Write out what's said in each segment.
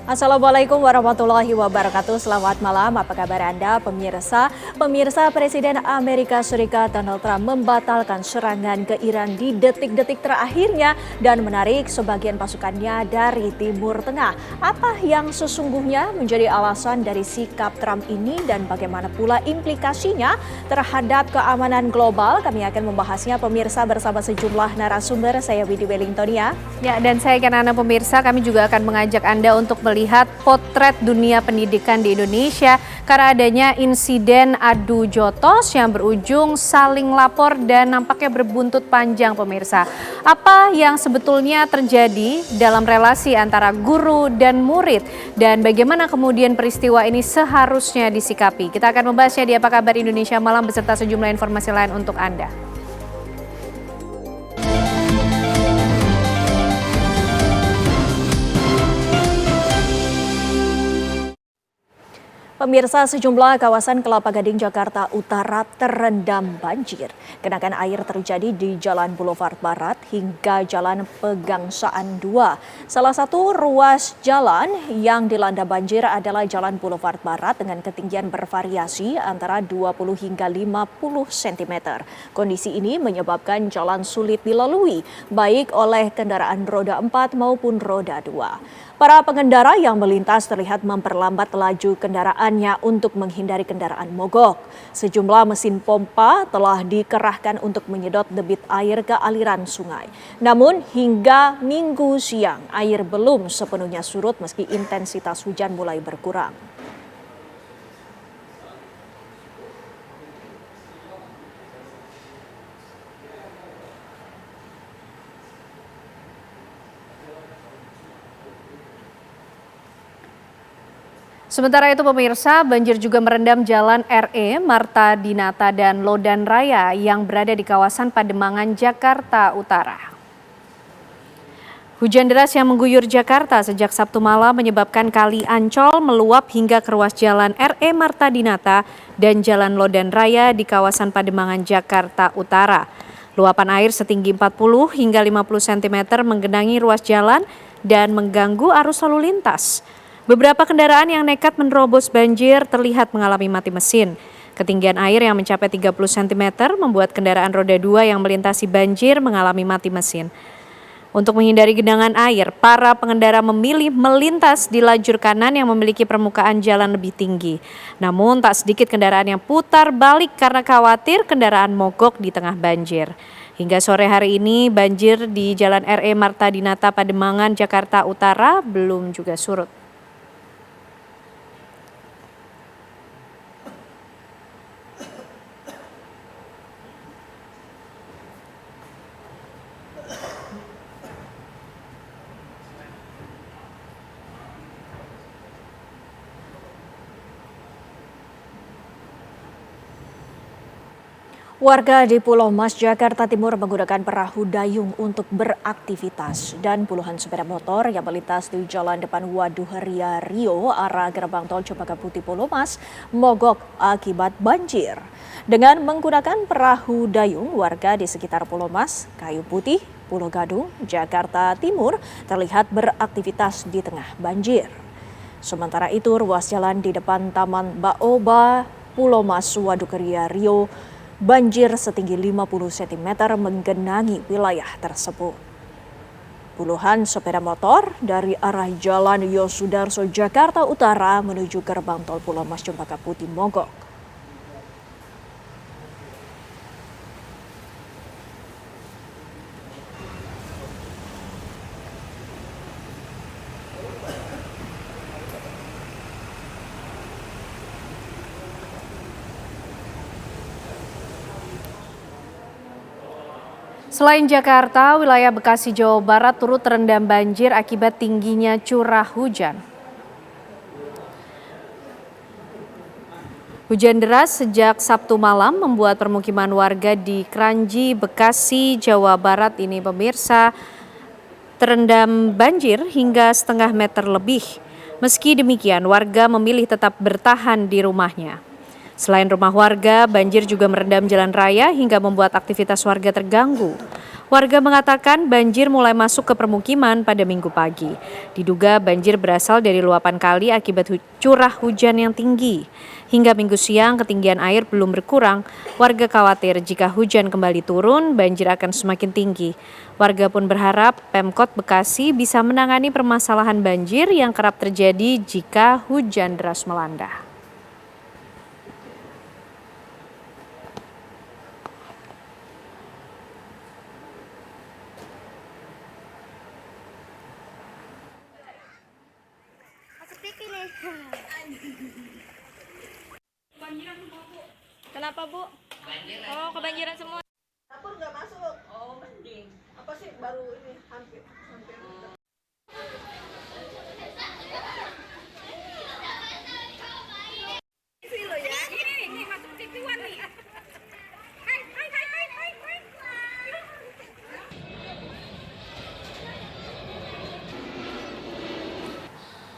Assalamualaikum warahmatullahi wabarakatuh. Selamat malam, apa kabar Anda pemirsa? Pemirsa, Presiden Amerika Serikat Donald Trump membatalkan serangan ke Iran di detik-detik terakhirnya dan menarik sebagian pasukannya dari Timur Tengah. Apa yang sesungguhnya menjadi alasan dari sikap Trump ini dan bagaimana pula implikasinya terhadap keamanan global? Kami akan membahasnya pemirsa bersama sejumlah narasumber. Saya Widi Wellingtonia. Ya, dan saya Kanana pemirsa, kami juga akan mengajak Anda untuk melihat potret dunia pendidikan di Indonesia karena adanya insiden adu jotos yang berujung saling lapor dan nampaknya berbuntut panjang pemirsa. Apa yang sebetulnya terjadi dalam relasi antara guru dan murid dan bagaimana kemudian peristiwa ini seharusnya disikapi? Kita akan membahasnya di Apa Kabar Indonesia Malam beserta sejumlah informasi lain untuk Anda. Pemirsa, sejumlah kawasan Kelapa Gading, Jakarta Utara terendam banjir. Genangan air terjadi di Jalan Boulevard Barat hingga Jalan Pegangsaan 2. Salah satu ruas jalan yang dilanda banjir adalah Jalan Boulevard Barat dengan ketinggian bervariasi antara 20 hingga 50 cm. Kondisi ini menyebabkan jalan sulit dilalui, baik oleh kendaraan roda 4 maupun roda 2. Para pengendara yang melintas terlihat memperlambat laju kendaraannya untuk menghindari kendaraan mogok. Sejumlah mesin pompa telah dikerahkan untuk menyedot debit air ke aliran sungai. Namun hingga Minggu siang air belum sepenuhnya surut meski intensitas hujan mulai berkurang. Sementara itu pemirsa, banjir juga merendam Jalan RE, Marta Dinata dan Lodan Raya yang berada di kawasan Pademangan, Jakarta Utara. Hujan deras yang mengguyur Jakarta sejak Sabtu malam menyebabkan Kali Ancol meluap hingga ke ruas Jalan RE Marta Dinata dan Jalan Lodan Raya di kawasan Pademangan, Jakarta Utara. Luapan air setinggi 40 hingga 50 cm menggenangi ruas jalan dan mengganggu arus lalu lintas. Beberapa kendaraan yang nekat menerobos banjir terlihat mengalami mati mesin. Ketinggian air yang mencapai 30 cm membuat kendaraan roda 2 yang melintasi banjir mengalami mati mesin. Untuk menghindari genangan air, para pengendara memilih melintas di lajur kanan yang memiliki permukaan jalan lebih tinggi. Namun tak sedikit kendaraan yang putar balik karena khawatir kendaraan mogok di tengah banjir. Hingga sore hari ini banjir di Jalan RE Marta Dinata Pademangan, Jakarta Utara belum juga surut. Warga di Pulau Mas, Jakarta Timur menggunakan perahu dayung untuk beraktivitas dan puluhan sepeda motor yang melintas di jalan depan Waduk Ria Rio arah gerbang tol Cempaka Putih Pulau Mas mogok akibat banjir. Dengan menggunakan perahu dayung, warga di sekitar Pulau Mas, Kayu Putih, Pulau Gadung, Jakarta Timur terlihat beraktivitas di tengah banjir. Sementara itu, ruas jalan di depan Taman Baoba, Pulau Mas, Waduk Ria Rio banjir setinggi 50 cm menggenangi wilayah tersebut. Puluhan sepeda motor dari arah Jalan Yosudarso Jakarta Utara menuju gerbang tol Pulau Mas Cempaka Putih mogok. Selain Jakarta, wilayah Bekasi, Jawa Barat turut terendam banjir akibat tingginya curah hujan. Hujan deras sejak Sabtu malam membuat permukiman warga di Kranji, Bekasi, Jawa Barat ini pemirsa terendam banjir hingga setengah meter lebih. Meski demikian, warga memilih tetap bertahan di rumahnya. Selain rumah warga, banjir juga merendam jalan raya hingga membuat aktivitas warga terganggu. Warga mengatakan banjir mulai masuk ke permukiman pada Minggu pagi. Diduga banjir berasal dari luapan kali akibat curah hujan yang tinggi. Hingga Minggu siang ketinggian air belum berkurang. Warga khawatir jika hujan kembali turun, banjir akan semakin tinggi. Warga pun berharap Pemkot Bekasi bisa menangani permasalahan banjir yang kerap terjadi jika hujan deras melanda. Kenapa, Bu? Oh, kebanjiran semua. Dapur nggak masuk. Oh, mending. Apa sih baru ini hampir. Isi lo ya. Ini masuk TV One nih. Hai.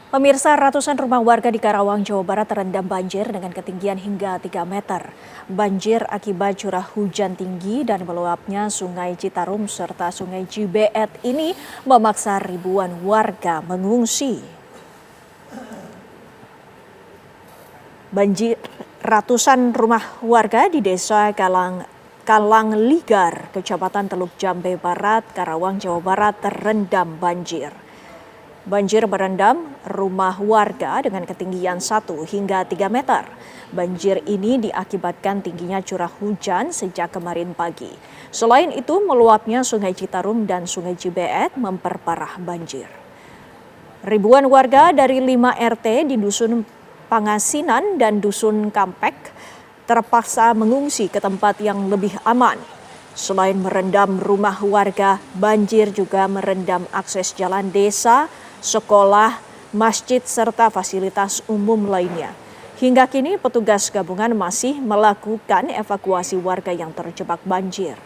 Pemirsa, ratusan rumah warga di Karawang, Jawa Barat terendam banjir dengan ketinggian hingga 3 meter. Banjir akibat curah hujan tinggi dan meluapnya Sungai Citarum serta Sungai Cibeet ini memaksa ribuan warga mengungsi. Ratusan rumah warga di Desa Kalang Ligar, Kecamatan Teluk Jambe Barat, Karawang, Jawa Barat terendam banjir. Banjir merendam rumah warga dengan ketinggian 1 hingga 3 meter. Banjir ini diakibatkan tingginya curah hujan sejak kemarin pagi. Selain itu, meluapnya Sungai Citarum dan Sungai Cibeet memperparah banjir. Ribuan warga dari 5 RT di Dusun Pangasinan dan Dusun Kampek terpaksa mengungsi ke tempat yang lebih aman. Selain merendam rumah warga, banjir juga merendam akses jalan desa, sekolah, masjid, serta fasilitas umum lainnya. Hingga kini petugas gabungan masih melakukan evakuasi warga yang terjebak banjir.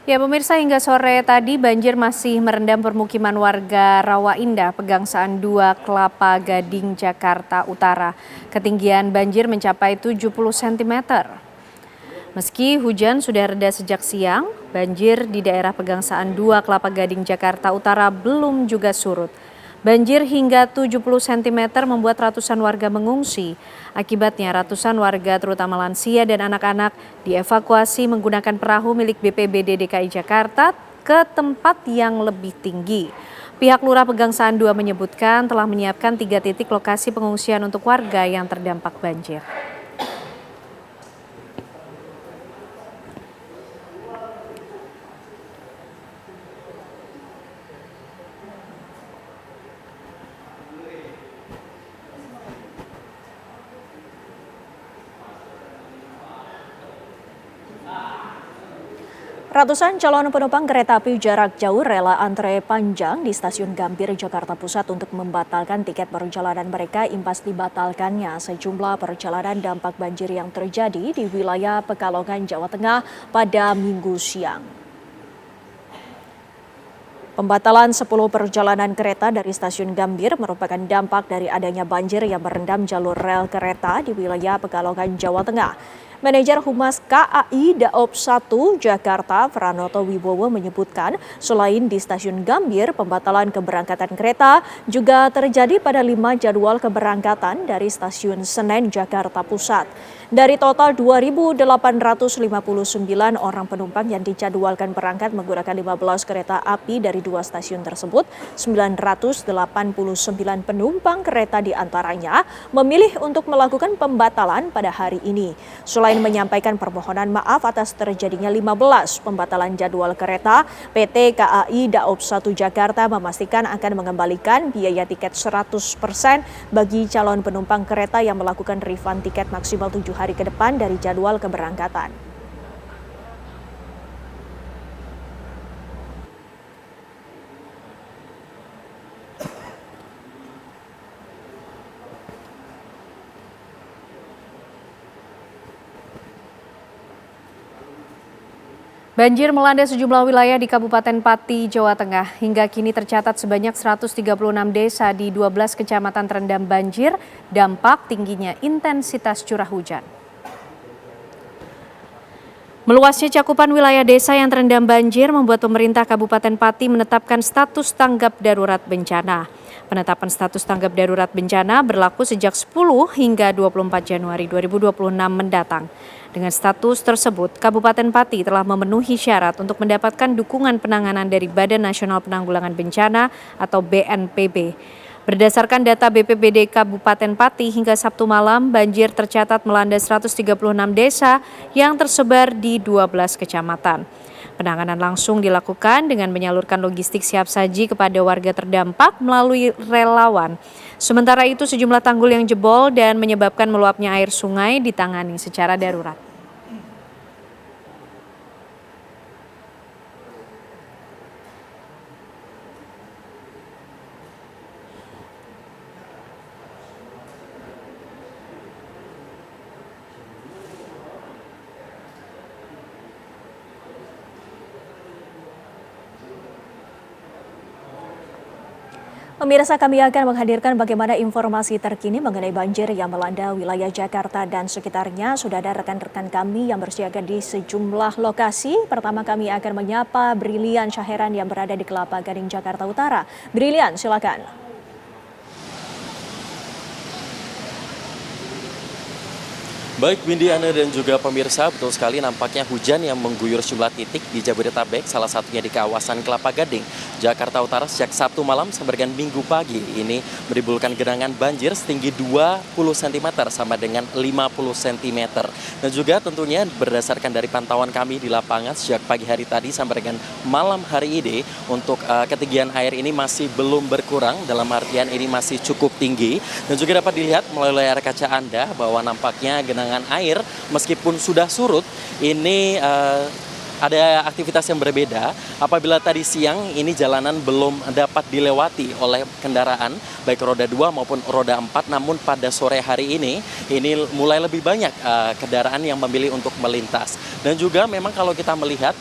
Ya pemirsa, hingga sore tadi banjir masih merendam permukiman warga Rawa Indah, Pegangsaan 2, Kelapa Gading, Jakarta Utara. Ketinggian banjir mencapai 70 cm. Meski hujan sudah reda sejak siang, banjir di daerah Pegangsaan 2, Kelapa Gading, Jakarta Utara belum juga surut. Banjir hingga 70 cm membuat ratusan warga mengungsi. Akibatnya ratusan warga terutama lansia dan anak-anak dievakuasi menggunakan perahu milik BPBD DKI Jakarta ke tempat yang lebih tinggi. Pihak Lurah Pegangsaan 2 menyebutkan telah menyiapkan 3 titik lokasi pengungsian untuk warga yang terdampak banjir. Ratusan calon penumpang kereta api jarak jauh rela antre panjang di stasiun Gambir, Jakarta Pusat untuk membatalkan tiket perjalanan mereka imbas dibatalkannya sejumlah perjalanan dampak banjir yang terjadi di wilayah Pekalongan, Jawa Tengah pada Minggu siang. Pembatalan 10 perjalanan kereta dari stasiun Gambir merupakan dampak dari adanya banjir yang merendam jalur rel kereta di wilayah Pekalongan, Jawa Tengah. Manajer Humas KAI Daob 1 Jakarta, Pranoto Wibowo menyebutkan selain di stasiun Gambir, pembatalan keberangkatan kereta juga terjadi pada 5 jadwal keberangkatan dari stasiun Senen, Jakarta Pusat. Dari total 2.859 orang penumpang yang dijadwalkan berangkat menggunakan 15 kereta api dari 2 stasiun tersebut, 989 penumpang kereta diantaranya memilih untuk melakukan pembatalan pada hari ini. Selain menyampaikan permohonan maaf atas terjadinya 15 pembatalan jadwal kereta, PT KAI Daob 1 Jakarta memastikan akan mengembalikan biaya tiket 100% bagi calon penumpang kereta yang melakukan refund tiket maksimal 7 hari ke depan dari jadwal keberangkatan. Banjir melanda sejumlah wilayah di Kabupaten Pati, Jawa Tengah. Hingga kini tercatat sebanyak 136 desa di 12 kecamatan terendam banjir, dampak tingginya intensitas curah hujan. Meluasnya cakupan wilayah desa yang terendam banjir membuat pemerintah Kabupaten Pati menetapkan status tanggap darurat bencana. Penetapan status tanggap darurat bencana berlaku sejak 10 hingga 24 Januari 2026 mendatang. Dengan status tersebut, Kabupaten Pati telah memenuhi syarat untuk mendapatkan dukungan penanganan dari Badan Nasional Penanggulangan Bencana atau BNPB. Berdasarkan data BPBD Kabupaten Pati hingga Sabtu malam, banjir tercatat melanda 136 desa yang tersebar di 12 kecamatan. Penanganan langsung dilakukan dengan menyalurkan logistik siap saji kepada warga terdampak melalui relawan. Sementara itu sejumlah tanggul yang jebol dan menyebabkan meluapnya air sungai ditangani secara darurat. Pemirsa, kami akan menghadirkan bagaimana informasi terkini mengenai banjir yang melanda wilayah Jakarta dan sekitarnya. Sudah ada rekan-rekan kami yang bersiaga di sejumlah lokasi. Pertama kami akan menyapa Brilian Syaheran yang berada di Kelapa Gading, Jakarta Utara. Brilian, silakan. Baik Windy, Ana dan juga pemirsa, betul sekali nampaknya hujan yang mengguyur sejumlah titik di Jabodetabek, salah satunya di kawasan Kelapa Gading, Jakarta Utara sejak Sabtu malam sampai dengan Minggu pagi. Ini menimbulkan genangan banjir setinggi 20 cm sama dengan 50 cm. Dan juga tentunya berdasarkan dari pantauan kami di lapangan sejak pagi hari tadi sampai dengan malam hari ini, untuk ketinggian air ini masih belum berkurang, dalam artian ini masih cukup tinggi. Dan juga dapat dilihat melalui layar kaca Anda bahwa nampaknya genangan air meskipun sudah surut, ini ada aktivitas yang berbeda. Apabila tadi siang ini jalanan belum dapat dilewati oleh kendaraan baik roda 2 maupun roda 4, namun pada sore hari ini mulai lebih banyak kendaraan yang memilih untuk melintas. Dan juga memang kalau kita melihat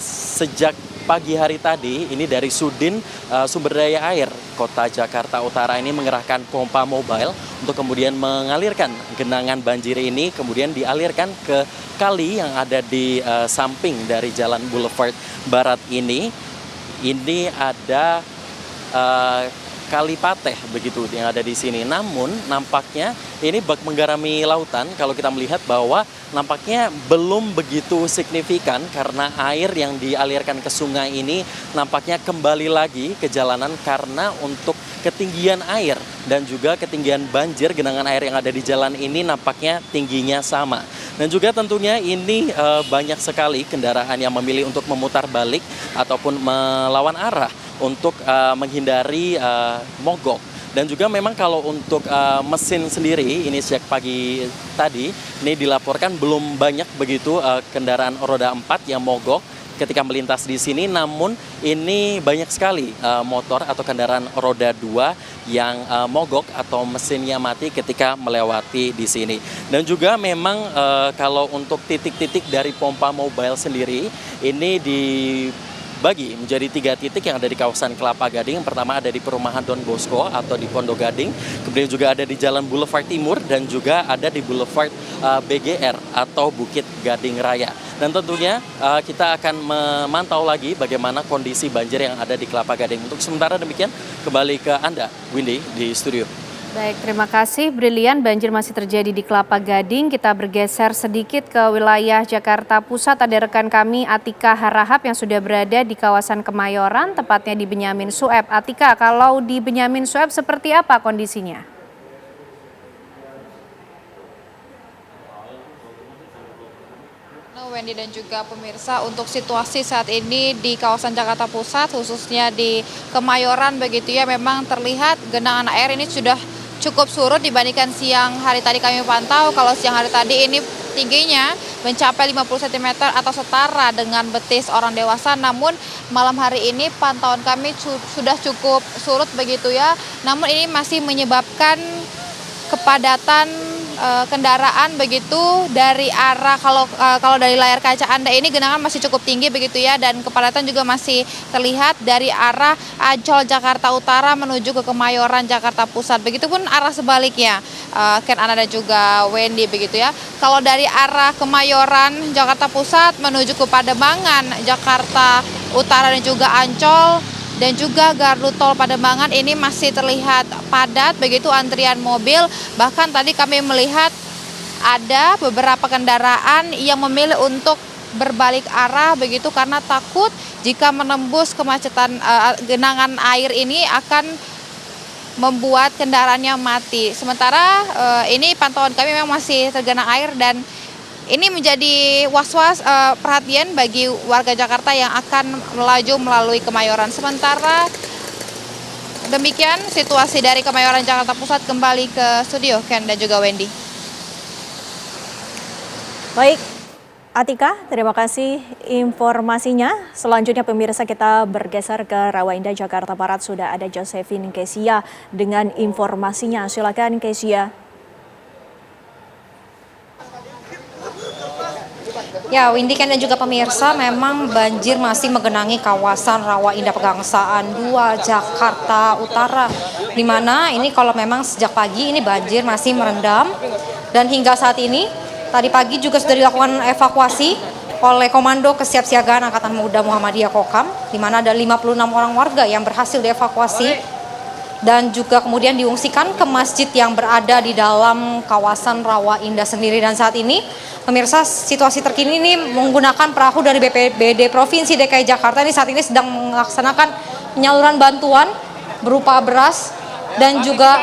sejak pagi hari tadi, ini dari Sudin Sumber Daya Air Kota Jakarta Utara ini mengerahkan pompa mobile untuk kemudian mengalirkan genangan banjir ini, kemudian dialirkan ke kali yang ada di samping dari Jalan Boulevard Barat ini. Ini ada Kali Pateh begitu yang ada di sini. Namun nampaknya ini bak menggarami lautan, kalau kita melihat bahwa nampaknya belum begitu signifikan karena air yang dialirkan ke sungai ini nampaknya kembali lagi ke jalanan karena untuk ketinggian air dan juga ketinggian banjir, genangan air yang ada di jalan ini nampaknya tingginya sama. Dan juga tentunya ini banyak sekali kendaraan yang memilih untuk memutar balik ataupun melawan arah untuk menghindari mogok. Dan juga memang kalau untuk mesin sendiri ini sejak pagi tadi ini dilaporkan belum banyak begitu kendaraan roda 4 yang mogok ketika melintas di sini, namun ini banyak sekali motor atau kendaraan roda 2 yang mogok atau mesinnya mati ketika melewati di sini. Dan juga memang kalau untuk titik-titik dari pompa mobile sendiri ini dibagi menjadi 3 titik yang ada di kawasan Kelapa Gading. Yang pertama ada di perumahan Don Bosco atau di Pondok Gading, kemudian juga ada di Jalan Boulevard Timur dan juga ada di Boulevard BGR atau Bukit Gading Raya. Dan tentunya kita akan memantau lagi bagaimana kondisi banjir yang ada di Kelapa Gading. Untuk sementara demikian, kembali ke Anda, Windy, di studio. Baik, terima kasih Brilian. Banjir masih terjadi di Kelapa Gading. Kita bergeser sedikit ke wilayah Jakarta Pusat. Ada rekan kami Atika Harahap yang sudah berada di kawasan Kemayoran, tepatnya di Benyamin Sueb. Atika, kalau di Benyamin Sueb seperti apa kondisinya? Wendy dan juga pemirsa, untuk situasi saat ini di kawasan Jakarta Pusat khususnya di Kemayoran begitu ya, memang terlihat genangan air ini sudah cukup surut dibandingkan siang hari tadi kami pantau. Kalau siang hari tadi ini tingginya mencapai 50 cm atau setara dengan betis orang dewasa, namun malam hari ini pantauan kami sudah cukup surut begitu ya, namun ini masih menyebabkan kepadatan kendaraan begitu dari arah kalau dari layar kaca Anda ini genangan masih cukup tinggi begitu ya, dan kepadatan juga masih terlihat dari arah Ancol Jakarta Utara menuju ke Kemayoran Jakarta Pusat. Begitupun arah sebaliknya, Ken Ana dan juga Wendy begitu ya. Kalau dari arah Kemayoran Jakarta Pusat menuju ke Pademangan Jakarta Utara dan juga Ancol dan juga gardu tol Pademangan ini masih terlihat padat begitu antrian mobil. Bahkan tadi kami melihat ada beberapa kendaraan yang memilih untuk berbalik arah begitu karena takut jika menembus kemacetan genangan air ini akan membuat kendaraannya mati. Sementara ini pantauan kami memang masih tergenang air dan ini menjadi was-was perhatian bagi warga Jakarta yang akan melaju melalui Kemayoran. Sementara demikian situasi dari Kemayoran Jakarta Pusat. Kembali ke studio Ken dan juga Wendy. Baik, Atika, terima kasih informasinya. Selanjutnya pemirsa, kita bergeser ke Rawa Indah, Jakarta Barat. Sudah ada Josephine Kesia dengan informasinya. Silakan Kesia. Ya, Windy Ken dan juga pemirsa, memang banjir masih menggenangi kawasan Rawa Indah Pegangsaan 2 Jakarta Utara. Di mana ini kalau memang sejak pagi ini banjir masih merendam dan hingga saat ini tadi pagi juga sudah dilakukan evakuasi oleh Komando Kesiapsiagaan Angkatan Muda Muhammadiyah Kokam, di mana ada 56 orang warga yang berhasil dievakuasi dan juga kemudian diungsikan ke masjid yang berada di dalam kawasan Rawa Indah sendiri. Dan saat ini pemirsa, situasi terkini ini menggunakan perahu dari BPBD Provinsi DKI Jakarta ini saat ini sedang melaksanakan penyaluran bantuan berupa beras dan juga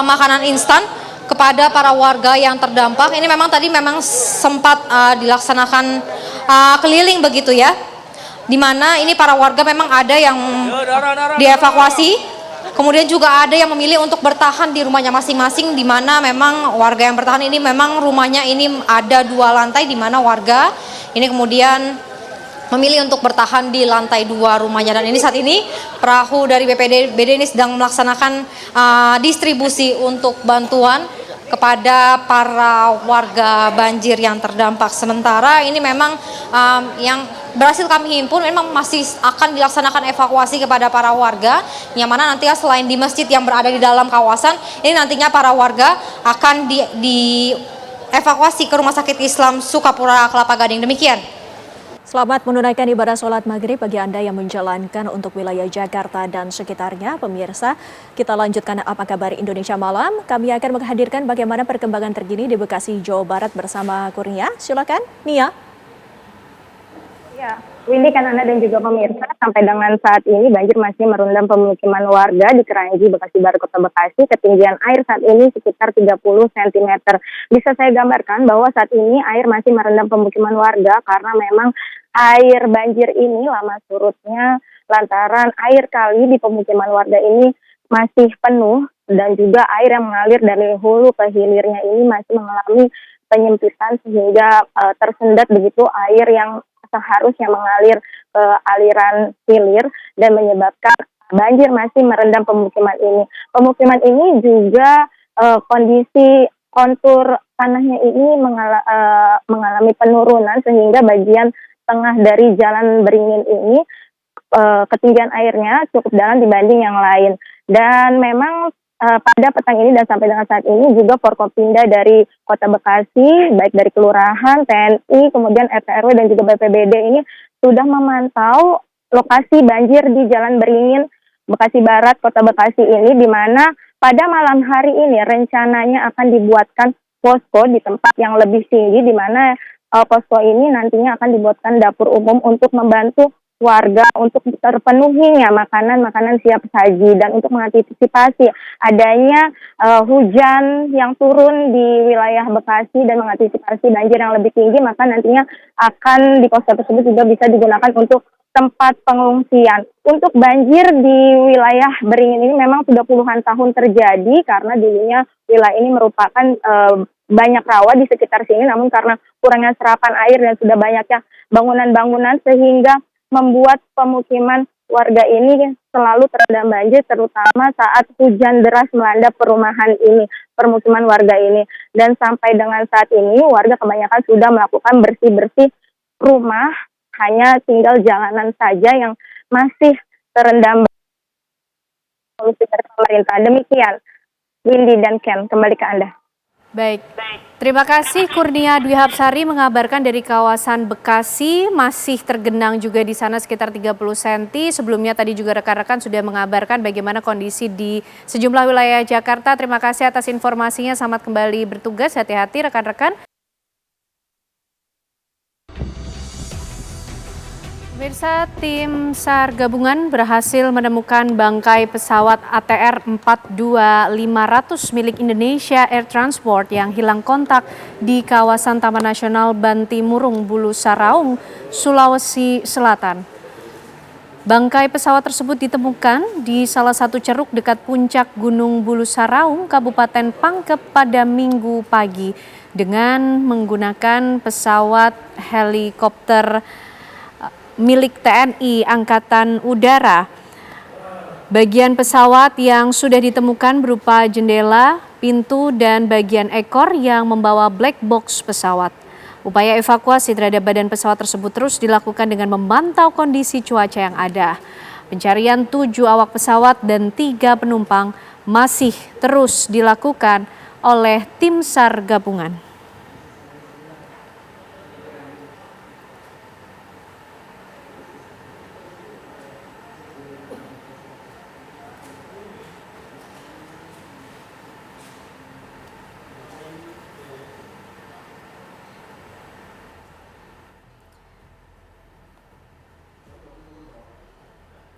makanan instan kepada para warga yang terdampak. Ini memang tadi sempat dilaksanakan keliling begitu ya, di mana ini para warga memang ada yang dievakuasi, kemudian juga ada yang memilih untuk bertahan di rumahnya masing-masing, di mana memang warga yang bertahan ini memang rumahnya ini ada 2 lantai, di mana warga ini kemudian memilih untuk bertahan di lantai 2 rumahnya. Dan ini saat ini perahu dari BPBD ini sedang melaksanakan distribusi untuk bantuan kepada para warga banjir yang terdampak. Sementara ini memang yang berhasil kami himpun memang masih akan dilaksanakan evakuasi kepada para warga, yang mana nantinya selain di masjid yang berada di dalam kawasan, ini nantinya para warga akan dievakuasi ke Rumah Sakit Islam Sukapura Kelapa Gading. Demikian. Selamat menunaikan ibadah sholat maghrib bagi Anda yang menjalankan untuk wilayah Jakarta dan sekitarnya. Pemirsa, kita lanjutkan Apa Kabar Indonesia Malam. Kami akan menghadirkan bagaimana perkembangan terkini di Bekasi, Jawa Barat bersama Kurnia. Silakan, Nia. Ya, Windy, Ken Ana dan juga pemirsa, sampai dengan saat ini banjir masih merendam pemukiman warga di Keranji, Bekasi Barat, Kota Bekasi. Ketinggian air saat ini sekitar 30 cm. Bisa saya gambarkan bahwa saat ini air masih merendam pemukiman warga karena memang air banjir ini lama surutnya lantaran air kali di pemukiman warga ini masih penuh dan juga air yang mengalir dari hulu ke hilirnya ini masih mengalami penyempitan sehingga tersendat begitu air yang seharusnya mengalir ke aliran hilir dan menyebabkan banjir masih merendam pemukiman ini. Pemukiman ini juga kondisi kontur tanahnya ini mengalami penurunan sehingga bagian tengah dari jalan beringin ini ketinggian airnya cukup dalam dibanding yang lain. Dan memang pada petang ini dan sampai dengan saat ini juga Forkopimda dari Kota Bekasi, baik dari Kelurahan, TNI, kemudian RT RW dan juga BPBD ini sudah memantau lokasi banjir di Jalan Beringin, Bekasi Barat, Kota Bekasi ini, di mana pada malam hari ini rencananya akan dibuatkan posko di tempat yang lebih tinggi, di mana posko ini nantinya akan dibuatkan dapur umum untuk membantu warga untuk terpenuhinya makanan siap saji. Dan untuk mengantisipasi adanya hujan yang turun di wilayah Bekasi dan mengantisipasi banjir yang lebih tinggi, maka nantinya akan di posko tersebut juga bisa digunakan untuk tempat pengungsian. Untuk banjir di wilayah Beringin ini memang sudah puluhan tahun terjadi karena dulunya wilayah ini merupakan banyak rawa di sekitar sini, namun karena kurangnya serapan air dan sudah banyaknya bangunan-bangunan sehingga membuat pemukiman warga ini selalu terendam banjir, terutama saat hujan deras melanda perumahan ini, permukiman warga ini. Dan sampai dengan saat ini, warga kebanyakan sudah melakukan bersih-bersih rumah, hanya tinggal jalanan saja yang masih terendam solusi dari pemerintah. Demikian, Windy dan Ken, kembali ke Anda. Baik, terima kasih Kurnia Dwi Hapsari mengabarkan dari kawasan Bekasi, masih tergenang juga di sana sekitar 30 cm. Sebelumnya tadi juga rekan-rekan sudah mengabarkan bagaimana kondisi di sejumlah wilayah Jakarta. Terima kasih atas informasinya, selamat kembali bertugas, hati-hati rekan-rekan. Pemirsa, tim SAR gabungan berhasil menemukan bangkai pesawat ATR 42500 milik Indonesia Air Transport yang hilang kontak di kawasan Taman Nasional Bantimurung, Bulu Saraung, Sulawesi Selatan. Bangkai pesawat tersebut ditemukan di salah satu ceruk dekat puncak Gunung Bulu Saraung, Kabupaten Pangkep pada Minggu pagi dengan menggunakan pesawat helikopter milik TNI Angkatan Udara. Bagian pesawat yang sudah ditemukan berupa jendela, pintu, dan bagian ekor yang membawa black box pesawat. Upaya evakuasi terhadap badan pesawat tersebut terus dilakukan dengan memantau kondisi cuaca yang ada. Pencarian 7 awak pesawat dan 3 penumpang masih terus dilakukan oleh tim SAR gabungan.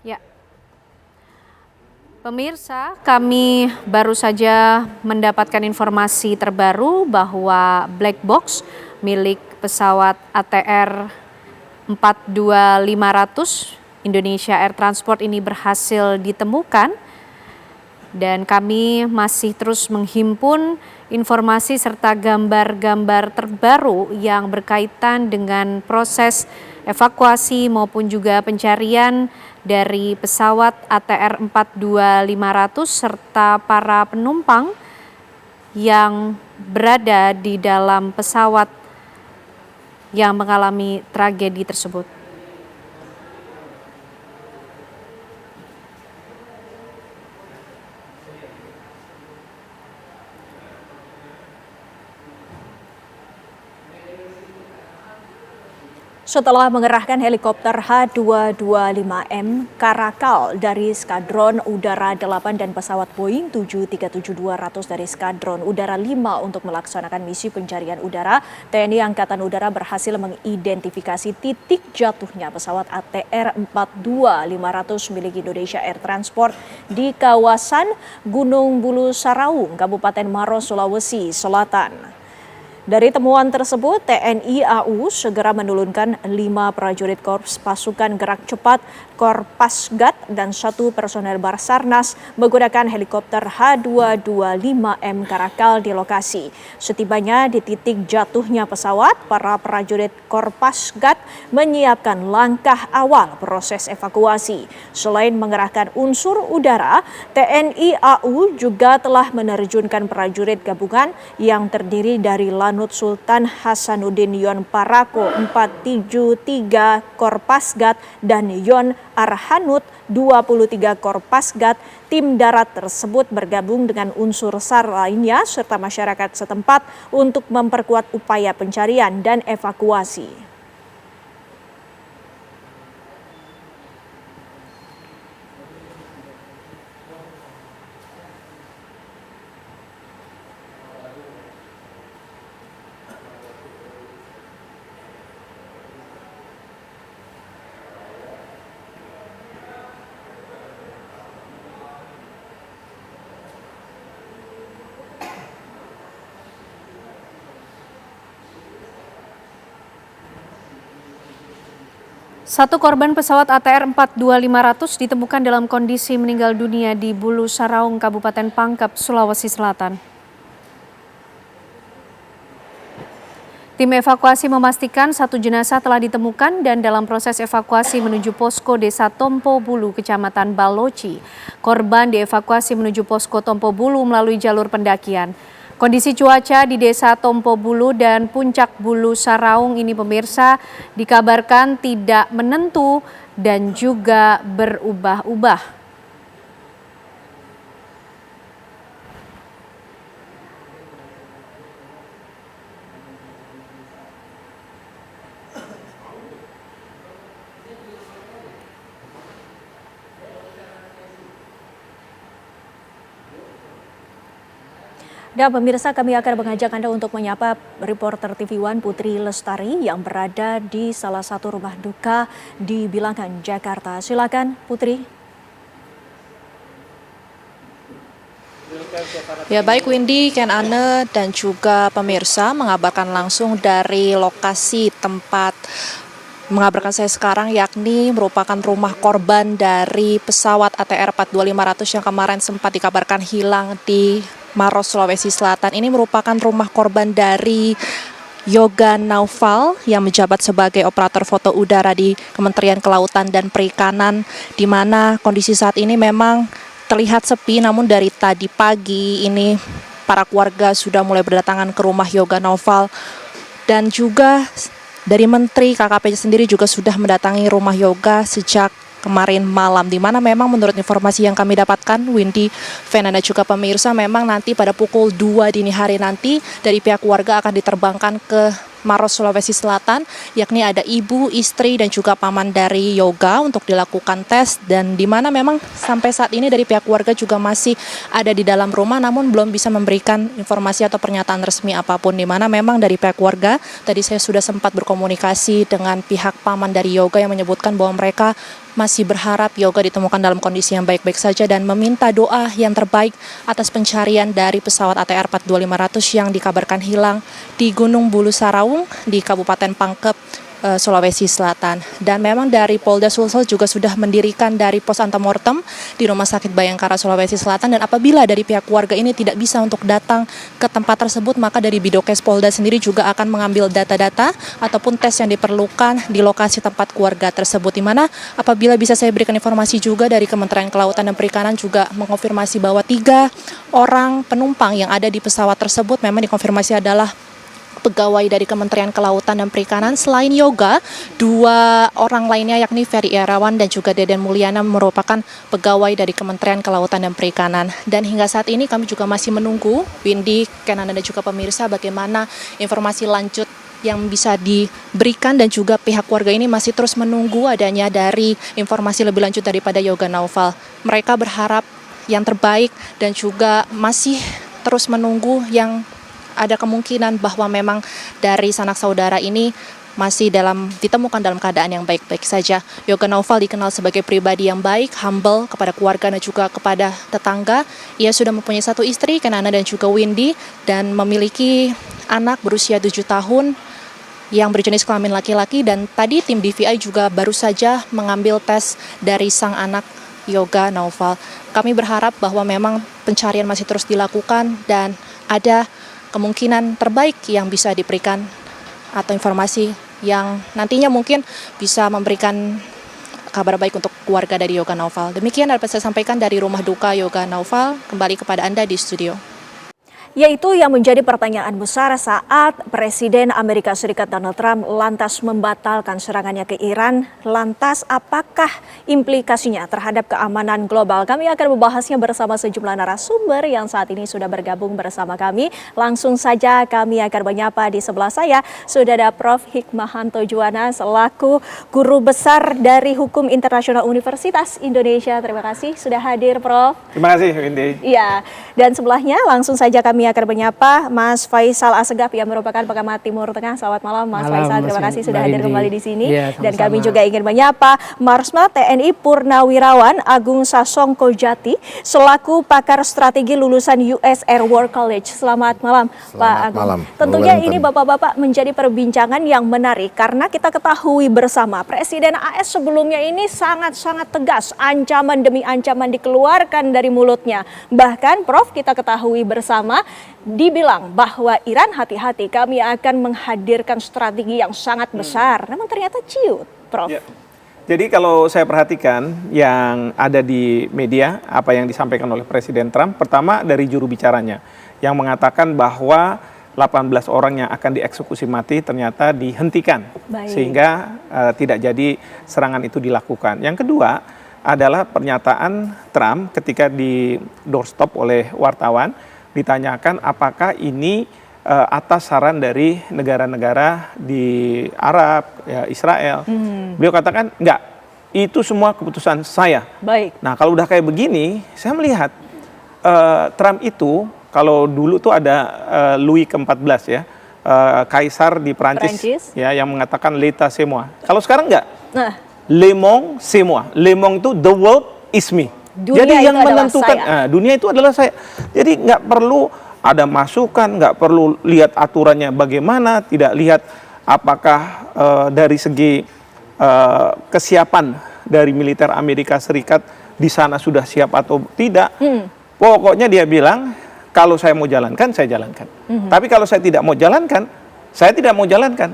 Ya, pemirsa, kami baru saja mendapatkan informasi terbaru bahwa black box milik pesawat ATR 42500 Indonesia Air Transport ini berhasil ditemukan. Dan kami masih terus menghimpun informasi serta gambar-gambar terbaru yang berkaitan dengan proses evakuasi maupun juga pencarian dari pesawat ATR 42500 serta para penumpang yang berada di dalam pesawat yang mengalami tragedi tersebut. Setelah mengerahkan helikopter H225M Karakal dari Skadron Udara 8 dan pesawat Boeing 737-200 dari Skadron Udara 5 untuk melaksanakan misi pencarian udara, TNI Angkatan Udara berhasil mengidentifikasi titik jatuhnya pesawat ATR 42500 milik Indonesia Air Transport di kawasan Gunung Bulu Saraung, Kabupaten Maros, Sulawesi Selatan. Dari temuan tersebut, TNI AU segera menurunkan 5 prajurit Korps Pasukan Gerak Cepat Korpasgat dan 1 personel Basarnas menggunakan helikopter H225M Karakal di lokasi. Setibanya di titik jatuhnya pesawat, para prajurit Korpasgat menyiapkan langkah awal proses evakuasi. Selain mengerahkan unsur udara, TNI AU juga telah menerjunkan prajurit gabungan yang terdiri dari Lanut Sultan Hasanuddin Yon Parako 473 Korpasgat dan Yon Arhanut 23 Korpasgat. Tim darat tersebut bergabung dengan unsur SAR lainnya serta masyarakat setempat untuk memperkuat upaya pencarian dan evakuasi. Satu korban pesawat ATR 42500 ditemukan dalam kondisi meninggal dunia di Bulu Saraung, Kabupaten Pangkep, Sulawesi Selatan. Tim evakuasi memastikan satu jenazah telah ditemukan dan dalam proses evakuasi menuju posko Desa Tompo Bulu, Kecamatan Baloci. Korban dievakuasi menuju posko Tompo Bulu melalui jalur pendakian. Kondisi cuaca di Desa Tompo Bulu dan Puncak Bulu Saraung ini pemirsa dikabarkan tidak menentu dan juga berubah-ubah. Dan pemirsa, kami akan mengajak Anda untuk menyapa reporter TV One Putri Lestari yang berada di salah satu rumah duka di Bilangan, Jakarta. Silakan Putri. Ya baik Windy, Ken Ane dan juga pemirsa mengabarkan langsung dari lokasi tempat mengabarkan saya sekarang, yakni merupakan rumah korban dari pesawat ATR 42500 yang kemarin sempat dikabarkan hilang di Maros, Sulawesi Selatan. Ini merupakan rumah korban dari Yoga Naufal yang menjabat sebagai operator foto udara di Kementerian Kelautan dan Perikanan, di mana kondisi saat ini memang terlihat sepi, namun dari tadi pagi ini para keluarga sudah mulai berdatangan ke rumah Yoga Naufal, dan juga dari Menteri KKP sendiri juga sudah mendatangi rumah Yoga sejak kemarin malam, di mana memang menurut informasi yang kami dapatkan, Windy, Fen, dan juga pemirsa, memang nanti pada pukul 2 dini hari nanti dari pihak keluarga akan diterbangkan ke Maros, Sulawesi Selatan, yakni ada ibu, istri, dan juga paman dari Yoga untuk dilakukan tes, dan di mana memang sampai saat ini dari pihak keluarga juga masih ada di dalam rumah, namun belum bisa memberikan informasi atau pernyataan resmi apapun, di mana memang dari pihak keluarga, tadi saya sudah sempat berkomunikasi dengan pihak paman dari Yoga yang menyebutkan bahwa mereka masih berharap Yoga ditemukan dalam kondisi yang baik-baik saja dan meminta doa yang terbaik atas pencarian dari pesawat ATR 42500 yang dikabarkan hilang di Gunung Bulu Saraung di Kabupaten Pangkep, Sulawesi Selatan. Dan memang dari Polda Sulsel juga sudah mendirikan dari pos antemortem di Rumah Sakit Bayangkara, Sulawesi Selatan, dan apabila dari pihak keluarga ini tidak bisa untuk datang ke tempat tersebut, maka dari Bidokes Polda sendiri juga akan mengambil data-data ataupun tes yang diperlukan di lokasi tempat keluarga tersebut, di mana apabila bisa saya berikan informasi juga dari Kementerian Kelautan dan Perikanan juga mengonfirmasi bahwa 3 orang penumpang yang ada di pesawat tersebut memang dikonfirmasi adalah pegawai dari Kementerian Kelautan dan Perikanan. Selain Yoga, 2 orang lainnya yakni Ferry Irawan dan juga Deden Mulyana merupakan pegawai dari Kementerian Kelautan dan Perikanan. Dan hingga saat ini kami juga masih menunggu, Windy, Kenan, dan juga pemirsa, bagaimana informasi lanjut yang bisa diberikan, dan juga pihak keluarga ini masih terus menunggu adanya dari informasi lebih lanjut daripada Yoga Naufal. Mereka berharap yang terbaik dan juga masih terus menunggu yang ada kemungkinan bahwa memang dari sanak saudara ini masih ditemukan dalam keadaan yang baik-baik saja. Yoga Naufal dikenal sebagai pribadi yang baik, humble kepada keluarga dan juga kepada tetangga. Ia sudah mempunyai 1 istri, Kenana dan juga Windy, dan memiliki anak berusia 7 tahun yang berjenis kelamin laki-laki, dan tadi tim DVI juga baru saja mengambil tes dari sang anak Yoga Naufal. Kami berharap bahwa memang pencarian masih terus dilakukan dan ada kemungkinan terbaik yang bisa diberikan atau informasi yang nantinya mungkin bisa memberikan kabar baik untuk keluarga dari Yoga Naufal. Demikian dapat saya sampaikan dari rumah duka Yoga Naufal. Kembali kepada Anda di studio. Yaitu yang menjadi pertanyaan besar saat Presiden Amerika Serikat Donald Trump lantas membatalkan serangannya ke Iran. Lantas apakah implikasinya terhadap keamanan global? Kami akan membahasnya bersama sejumlah narasumber yang saat ini sudah bergabung bersama kami. Langsung saja kami akan menyapa di sebelah saya. Sudah ada Prof. Hikmahanto Juwana selaku Guru Besar dari Hukum Internasional Universitas Indonesia. Terima kasih sudah hadir, Prof. Terima kasih, Windy. Iya, dan sebelahnya langsung saja kami akan menyapa Mas Faisal Assegaf yang merupakan pengamat Timur Tengah. Selamat malam, Mas Faisal. Terima kasih sudah hadir kembali di sini. Ya, dan kami juga ingin menyapa Marsma TNI Purnawirawan Agung Sasongko Jati selaku pakar strategi lulusan US Air War College. Selamat malam, Pak Agung. Malam. Tentunya ini Bapak-Bapak menjadi perbincangan yang menarik karena kita ketahui bersama Presiden AS sebelumnya ini sangat-sangat tegas, ancaman demi ancaman dikeluarkan dari mulutnya. Bahkan Prof, kita ketahui bersama dibilang bahwa Iran hati-hati, kami akan menghadirkan strategi yang sangat besar. Namun ternyata ciut, Prof. Ya. Jadi kalau saya perhatikan yang ada di media, apa yang disampaikan oleh Presiden Trump, pertama dari juru bicaranya, yang mengatakan bahwa 18 orang yang akan dieksekusi mati ternyata dihentikan. Baik. Sehingga tidak jadi serangan itu dilakukan. Yang kedua adalah pernyataan Trump ketika di doorstop oleh wartawan, ditanyakan apakah ini atas saran dari negara-negara di Arab, ya, Israel. Beliau katakan enggak, itu semua keputusan saya. Baik. Nah kalau udah kayak begini, saya melihat Trump itu, kalau dulu tuh ada Louis ke-14 ya, kaisar di Perancis ya, yang mengatakan l'état c'est moi. Kalau sekarang enggak, Nah, le monde c'est moi. Le monde itu the world is me. Dunia Jadi itu yang adalah menentukan saya. dunia itu adalah saya. Jadi nggak perlu ada masukan, nggak perlu lihat aturannya bagaimana, tidak lihat apakah dari segi kesiapan dari militer Amerika Serikat di sana sudah siap atau tidak. Pokoknya dia bilang, kalau saya mau jalankan, saya jalankan. Tapi kalau saya tidak mau jalankan, saya tidak mau jalankan.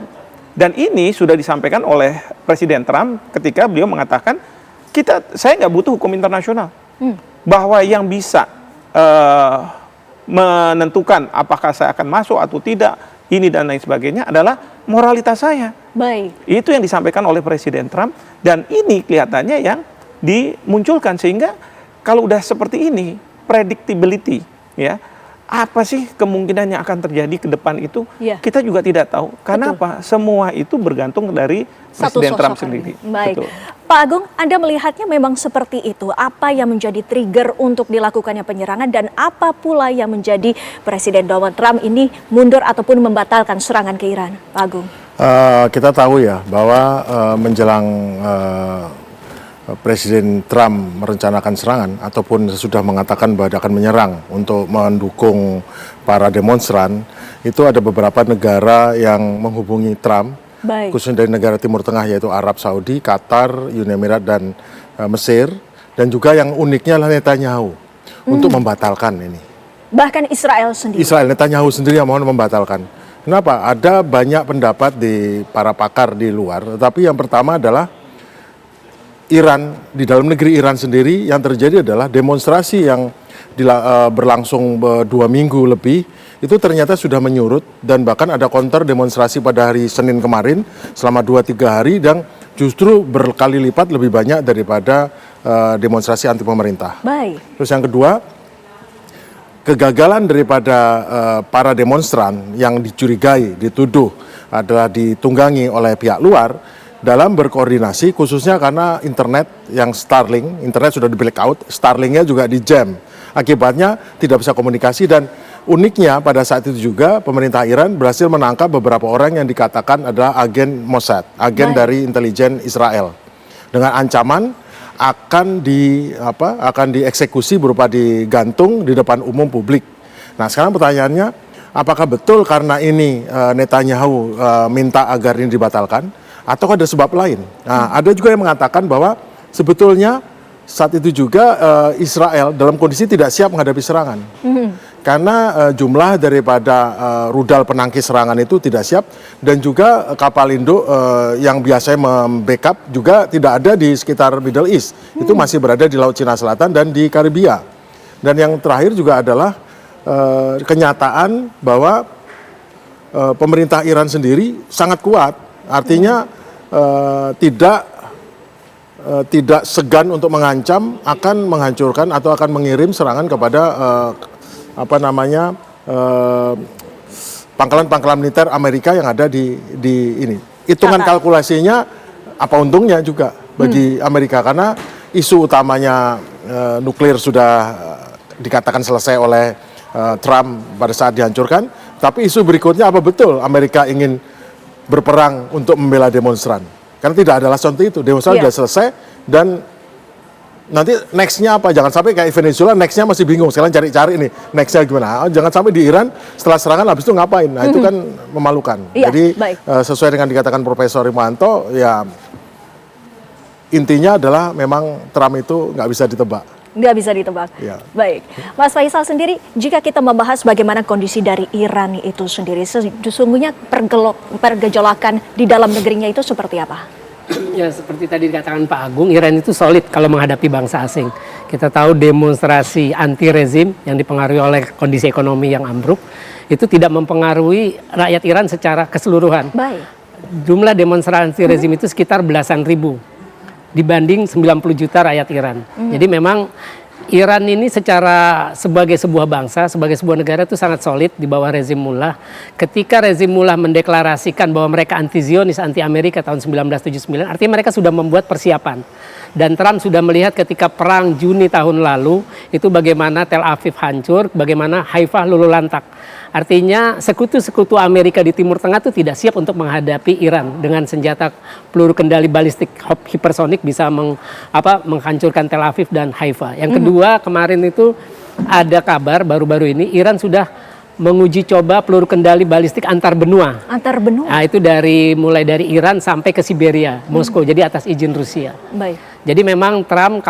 Dan ini sudah disampaikan oleh Presiden Trump ketika beliau mengatakan, saya nggak butuh hukum internasional. Bahwa yang bisa menentukan apakah saya akan masuk atau tidak, ini dan lain sebagainya adalah moralitas saya. baik. Itu yang disampaikan oleh Presiden Trump, dan ini kelihatannya yang dimunculkan, sehingga kalau udah seperti ini, predictability, ya, apa sih kemungkinan yang akan terjadi ke depan itu, Ya. kita juga tidak tahu. Karena apa? Semua itu bergantung dari Satu Presiden Trump sosok sendiri. ini. Baik. Betul. Pak Agung, Anda melihatnya memang seperti itu. Apa yang menjadi trigger untuk dilakukannya penyerangan dan apa pula yang menjadi Presiden Donald Trump ini mundur ataupun membatalkan serangan ke Iran, Pak Agung? Kita tahu ya bahwa menjelang Presiden Trump merencanakan serangan ataupun sudah mengatakan bahwa dia akan menyerang untuk mendukung para demonstran, itu ada beberapa negara yang menghubungi Trump, Baik. khususnya dari negara Timur Tengah yaitu Arab Saudi, Qatar, Uni Emirat dan Mesir, dan juga yang uniknya adalah Netanyahu untuk membatalkan ini. Bahkan Israel sendiri. Israel, Netanyahu sendiri yang mohon membatalkan. Kenapa? Ada banyak pendapat di para pakar di luar, tetapi yang pertama adalah Iran, di dalam negeri Iran sendiri yang terjadi adalah demonstrasi yang berlangsung 2 minggu lebih, itu ternyata sudah menyurut, dan bahkan ada counter demonstrasi pada hari Senin kemarin selama 2-3 hari, dan justru berkali lipat lebih banyak daripada demonstrasi anti pemerintah. Baik. Terus yang kedua, kegagalan daripada para demonstran yang dicurigai, dituduh adalah ditunggangi oleh pihak luar dalam berkoordinasi, khususnya karena internet yang Starlink, internet sudah di blackout, Starlinknya juga di jam. Akibatnya tidak bisa komunikasi, dan uniknya pada saat itu juga pemerintah Iran berhasil menangkap beberapa orang yang dikatakan adalah agen Mossad, agen dari intelijen Israel, dengan ancaman akan dieksekusi berupa digantung di depan umum publik. Nah sekarang pertanyaannya, apakah betul karena ini Netanyahu minta agar ini dibatalkan, atau ada sebab lain? Nah, ada juga yang mengatakan bahwa sebetulnya saat itu juga Israel dalam kondisi tidak siap menghadapi serangan. Karena jumlah daripada rudal penangkis serangan itu tidak siap, dan juga kapal induk yang biasanya membackup juga tidak ada di sekitar Middle East. Itu masih berada di Laut Cina Selatan dan di Karibia. Dan yang terakhir juga adalah kenyataan bahwa pemerintah Iran sendiri sangat kuat. Artinya tidak segan untuk mengancam akan menghancurkan atau akan mengirim serangan kepada pangkalan-pangkalan militer Amerika yang ada di ini. Hitungan kalkulasinya apa untungnya juga bagi Amerika, karena isu utamanya nuklir sudah dikatakan selesai oleh Trump pada saat dihancurkan, tapi isu berikutnya apa betul Amerika ingin berperang untuk membela demonstran? Karena tidak ada alasan untuk itu, demonstran sudah selesai, dan nanti nextnya apa? Jangan sampai kayak Venezuela, nextnya masih bingung, sekarang cari-cari nih nextnya gimana. Jangan sampai di Iran setelah serangan habis itu ngapain? Nah itu kan memalukan. Jadi sesuai dengan dikatakan Profesor Rimanto, ya intinya adalah memang Trump itu nggak bisa ditebak. Nggak bisa ditebak. Ya. Baik, Mas Faisal sendiri, jika kita membahas bagaimana kondisi dari Iran itu sendiri, sesungguhnya pergejolakan di dalam negerinya itu seperti apa? Ya seperti tadi dikatakan Pak Agung, Iran itu solid kalau menghadapi bangsa asing. Kita tahu demonstrasi anti rezim yang dipengaruhi oleh kondisi ekonomi yang ambruk itu tidak mempengaruhi rakyat Iran secara keseluruhan. Baik. Jumlah demonstrasi anti rezim itu sekitar belasan ribu dibanding 90 juta rakyat Iran. Jadi memang Iran ini secara sebagai sebuah bangsa, sebagai sebuah negara itu sangat solid di bawah rezim Mullah. Ketika rezim Mullah mendeklarasikan bahwa mereka anti Zionis, anti Amerika tahun 1979, artinya mereka sudah membuat persiapan. Dan Trump sudah melihat ketika perang Juni tahun lalu itu bagaimana Tel Aviv hancur, bagaimana Haifa luluh lantak. Artinya sekutu-sekutu Amerika di Timur Tengah itu tidak siap untuk menghadapi Iran dengan senjata peluru kendali balistik hipersonik bisa menghancurkan Tel Aviv dan Haifa. Yang kedua, kemarin itu ada kabar baru-baru ini Iran sudah menguji coba peluru kendali balistik antar benua. Antar benua? Nah, itu mulai dari Iran sampai ke Siberia, Moskow. Jadi atas izin Rusia. Baik. Jadi memang Trump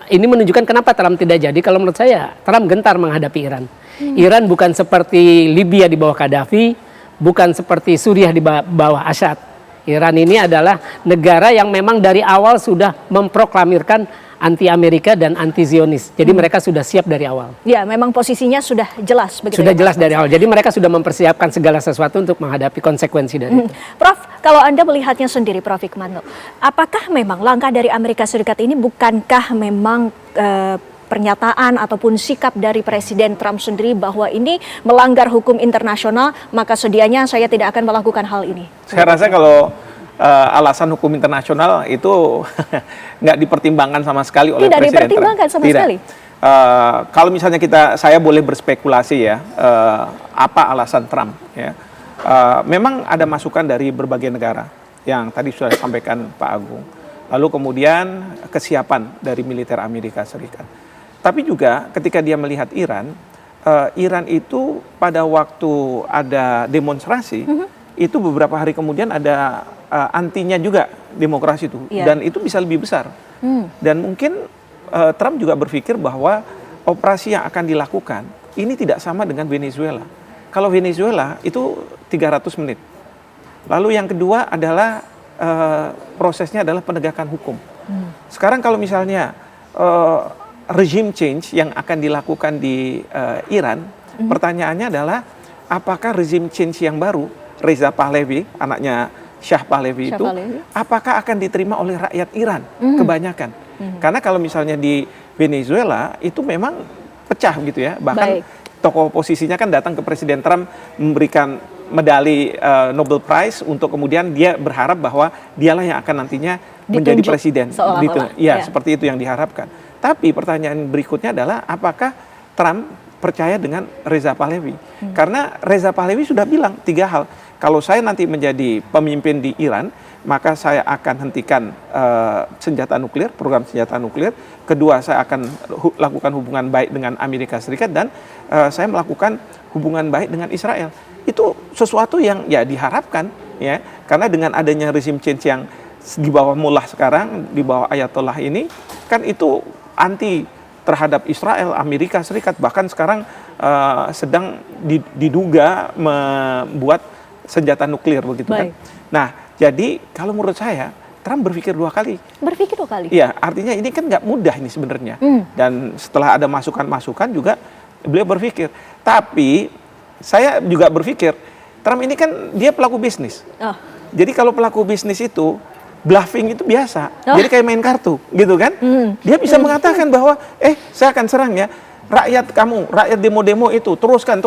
ini menunjukkan kenapa Trump tidak jadi. Kalau menurut saya Trump gentar menghadapi Iran. Iran bukan seperti Libya di bawah Gaddafi, bukan seperti Suriah di bawah Assad. Iran ini adalah negara yang memang dari awal sudah memproklamirkan anti Amerika dan anti Zionis. Jadi mereka sudah siap dari awal. Ya, memang posisinya sudah jelas begitu. Sudah ya, jelas dari awal. Jadi mereka sudah mempersiapkan segala sesuatu untuk menghadapi konsekuensi dari itu. Prof, kalau Anda melihatnya sendiri, Prof Hikmanto, apakah memang langkah dari Amerika Serikat ini bukankah memang pernyataan ataupun sikap dari Presiden Trump sendiri bahwa ini melanggar hukum internasional, maka sedianya saya tidak akan melakukan hal ini? Saya rasa kalau alasan hukum internasional itu nggak dipertimbangkan sama sekali oleh Tidak Presiden dipertimbangkan Trump. sama sekali? Kalau misalnya saya boleh berspekulasi ya, apa alasan Trump ya. Memang ada masukan dari berbagai negara yang tadi sudah disampaikan Pak Agung. Lalu kemudian kesiapan dari militer Amerika Serikat. Tapi juga ketika dia melihat Iran, Iran itu pada waktu ada demonstrasi, itu beberapa hari kemudian ada antinya juga demokrasi itu. Dan itu bisa lebih besar. Dan mungkin Trump juga berpikir bahwa operasi yang akan dilakukan ini tidak sama dengan Venezuela. Kalau Venezuela itu 300 menit. Lalu yang kedua adalah prosesnya adalah penegakan hukum. Sekarang kalau misalnya regime change yang akan dilakukan di Iran, pertanyaannya adalah apakah regime change yang baru, Reza Pahlavi, anaknya Shah Pahlavi itu, apakah akan diterima oleh rakyat Iran kebanyakan? Karena kalau misalnya di Venezuela itu memang pecah gitu ya, bahkan tokoh oposisinya kan datang ke Presiden Trump memberikan medali Nobel Prize untuk kemudian dia berharap bahwa dialah yang akan nantinya menjadi presiden gitu. Ya, seperti itu yang diharapkan. Tapi pertanyaan berikutnya adalah apakah Trump percaya dengan Reza Pahlavi? Karena Reza Pahlavi sudah bilang 3 hal. Kalau saya nanti menjadi pemimpin di Iran, maka saya akan hentikan senjata nuklir, program senjata nuklir. Kedua, saya akan lakukan hubungan baik dengan Amerika Serikat dan saya melakukan hubungan baik dengan Israel. Itu sesuatu yang ya diharapkan ya, karena dengan adanya regime change yang di bawah Mullah sekarang, di bawah Ayatollah ini, kan itu anti terhadap Israel, Amerika Serikat, bahkan sekarang sedang diduga membuat senjata nuklir begitu kan. Nah, jadi kalau menurut saya Trump berpikir 2 kali. Berpikir 2 kali? Iya, artinya ini kan nggak mudah ini sebenarnya. Dan setelah ada masukan-masukan juga beliau berpikir. Tapi saya juga berpikir Trump ini kan dia pelaku bisnis. Jadi kalau pelaku bisnis itu bluffing itu biasa. Jadi kayak main kartu gitu kan. Dia bisa mengatakan bahwa saya akan serang ya rakyat kamu, rakyat demo-demo itu, teruskan.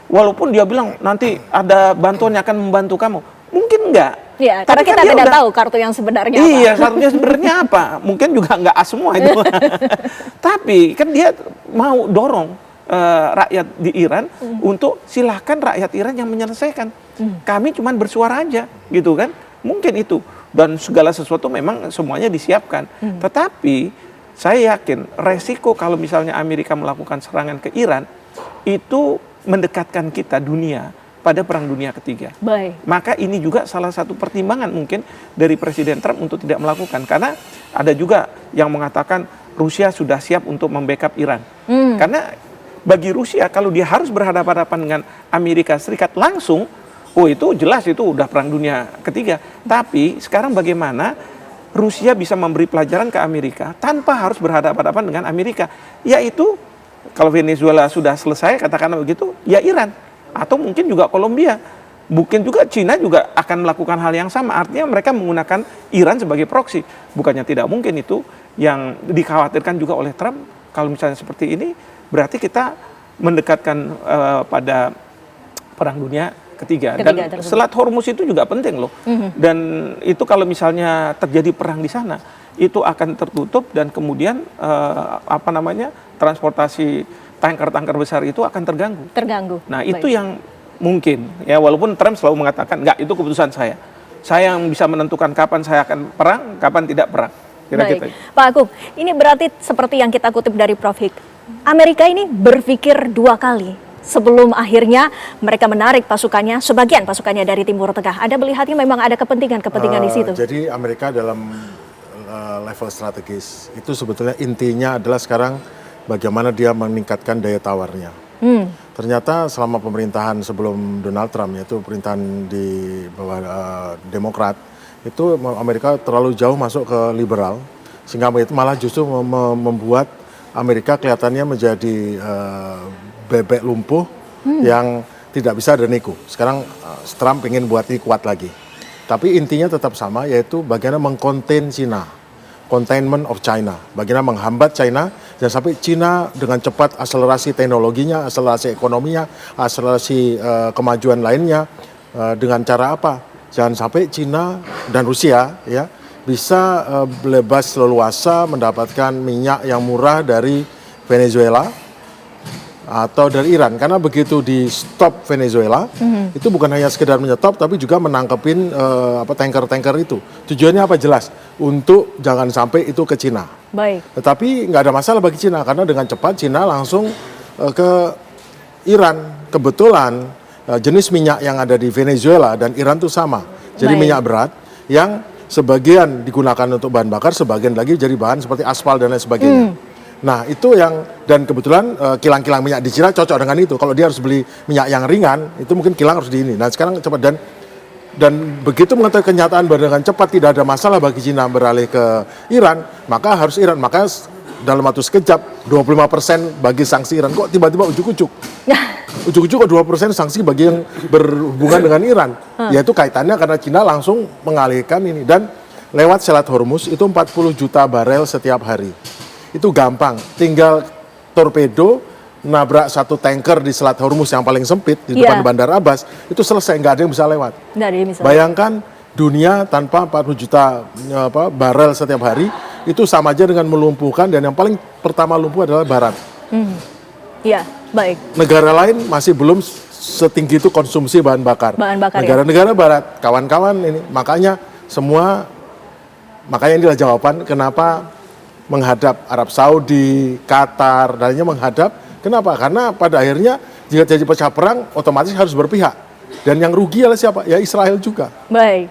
Walaupun dia bilang nanti ada bantuan yang akan membantu kamu. Mungkin enggak. Ya, tapi karena kita kan tidak tahu kartu yang sebenarnya apa. Iya, kartunya sebenarnya apa. Mungkin juga enggak semua itu. Tapi kan dia mau dorong rakyat di Iran untuk silahkan rakyat Iran yang menyelesaikan. Kami cuma bersuara aja gitu kan. Mungkin itu. Dan segala sesuatu memang semuanya disiapkan. Tetapi saya yakin resiko kalau misalnya Amerika melakukan serangan ke Iran itu mendekatkan kita dunia pada Perang Dunia Ketiga. Baik. Maka ini juga salah satu pertimbangan mungkin dari Presiden Trump untuk tidak melakukan. Karena ada juga yang mengatakan Rusia sudah siap untuk membackup Iran. Karena bagi Rusia kalau dia harus berhadapan-hadapan dengan Amerika Serikat langsung, oh itu jelas itu udah Perang Dunia Ketiga. Tapi sekarang bagaimana Rusia bisa memberi pelajaran ke Amerika tanpa harus berhadapan-hadapan dengan Amerika, yaitu kalau Venezuela sudah selesai, katakanlah begitu, ya Iran. Atau mungkin juga Kolombia. Mungkin juga Cina juga akan melakukan hal yang sama. Artinya mereka menggunakan Iran sebagai proksi. Bukannya tidak mungkin itu yang dikhawatirkan juga oleh Trump. Kalau misalnya seperti ini, berarti kita mendekatkan pada Perang Dunia Ketiga. Dan Selat Hormuz itu juga penting loh. Dan itu kalau misalnya terjadi perang di sana, itu akan tertutup dan kemudian transportasi tanker-tanker besar itu akan terganggu. Nah, itu yang mungkin ya, walaupun Trump selalu mengatakan enggak, itu keputusan saya. Saya yang bisa menentukan kapan saya akan perang, kapan tidak perang. Kira-kira. Pak Agung, ini berarti seperti yang kita kutip dari Prof. Hik. Amerika ini berpikir 2 kali sebelum akhirnya mereka menarik pasukannya, sebagian pasukannya dari Timur Tengah. Ada melihatnya memang ada kepentingan di situ. Jadi Amerika dalam level strategis itu sebetulnya intinya adalah sekarang bagaimana dia meningkatkan daya tawarnya. Ternyata selama pemerintahan sebelum Donald Trump, yaitu pemerintahan di bawah Demokrat, itu Amerika terlalu jauh masuk ke liberal, sehingga itu malah justru membuat Amerika kelihatannya menjadi bebek lumpuh yang tidak bisa deniku. Sekarang Trump ingin buat ini kuat lagi. Tapi intinya tetap sama, yaitu bagaimana mengkonten Cina. Containment of China. Bagaimana menghambat China, dan sampai Cina dengan cepat akselerasi teknologinya, akselerasi ekonominya, akselerasi kemajuan lainnya. Dengan cara apa? Jangan sampai Cina dan Rusia ya bisa bebas leluasa mendapatkan minyak yang murah dari Venezuela atau dari Iran, karena begitu di stop Venezuela itu bukan hanya sekedar menyetop tapi juga menangkepin tanker-tanker itu. Tujuannya apa? Jelas, untuk jangan sampai itu ke Cina. Baik. Tetapi nggak ada masalah bagi Cina, karena dengan cepat Cina langsung ke Iran. Kebetulan jenis minyak yang ada di Venezuela dan Iran itu sama. Jadi minyak berat yang sebagian digunakan untuk bahan bakar, sebagian lagi jadi bahan seperti aspal dan lain sebagainya. Nah itu yang, dan kebetulan kilang-kilang minyak di Cina cocok dengan itu. Kalau dia harus beli minyak yang ringan, itu mungkin kilang harus di ini. Nah sekarang cepat, dan begitu mengetahui kenyataan bahwa dengan cepat tidak ada masalah bagi Cina beralih ke Iran, maka harus Iran. Maka dalam waktu sekejap 25% bagi sanksi Iran. Kok tiba-tiba ujuk-ujuk? Ujuk-ujuk kok 2% sanksi bagi yang berhubungan dengan Iran. Yaitu kaitannya karena Cina langsung mengalihkan ini. Dan lewat Selat Hormuz itu 40 juta barel setiap hari. Itu gampang, tinggal torpedo nabrak satu tanker di Selat Hormuz yang paling sempit di depan Bandar Abbas, itu selesai, nggak ada yang bisa lewat. Bayangkan dunia tanpa 40 juta barel setiap hari, itu sama aja dengan melumpuhkan, dan yang paling pertama lumpuh adalah Barat. Iya, baik. Negara lain masih belum setinggi itu konsumsi bahan bakar. Negara-negara Barat, kawan-kawan ini, makanya inilah jawaban kenapa menghadap Arab Saudi, Qatar, dan lainnya menghadap. Kenapa? Karena pada akhirnya jika terjadi pecah perang, otomatis harus berpihak. Dan yang rugi adalah siapa? Ya Israel juga. Baik.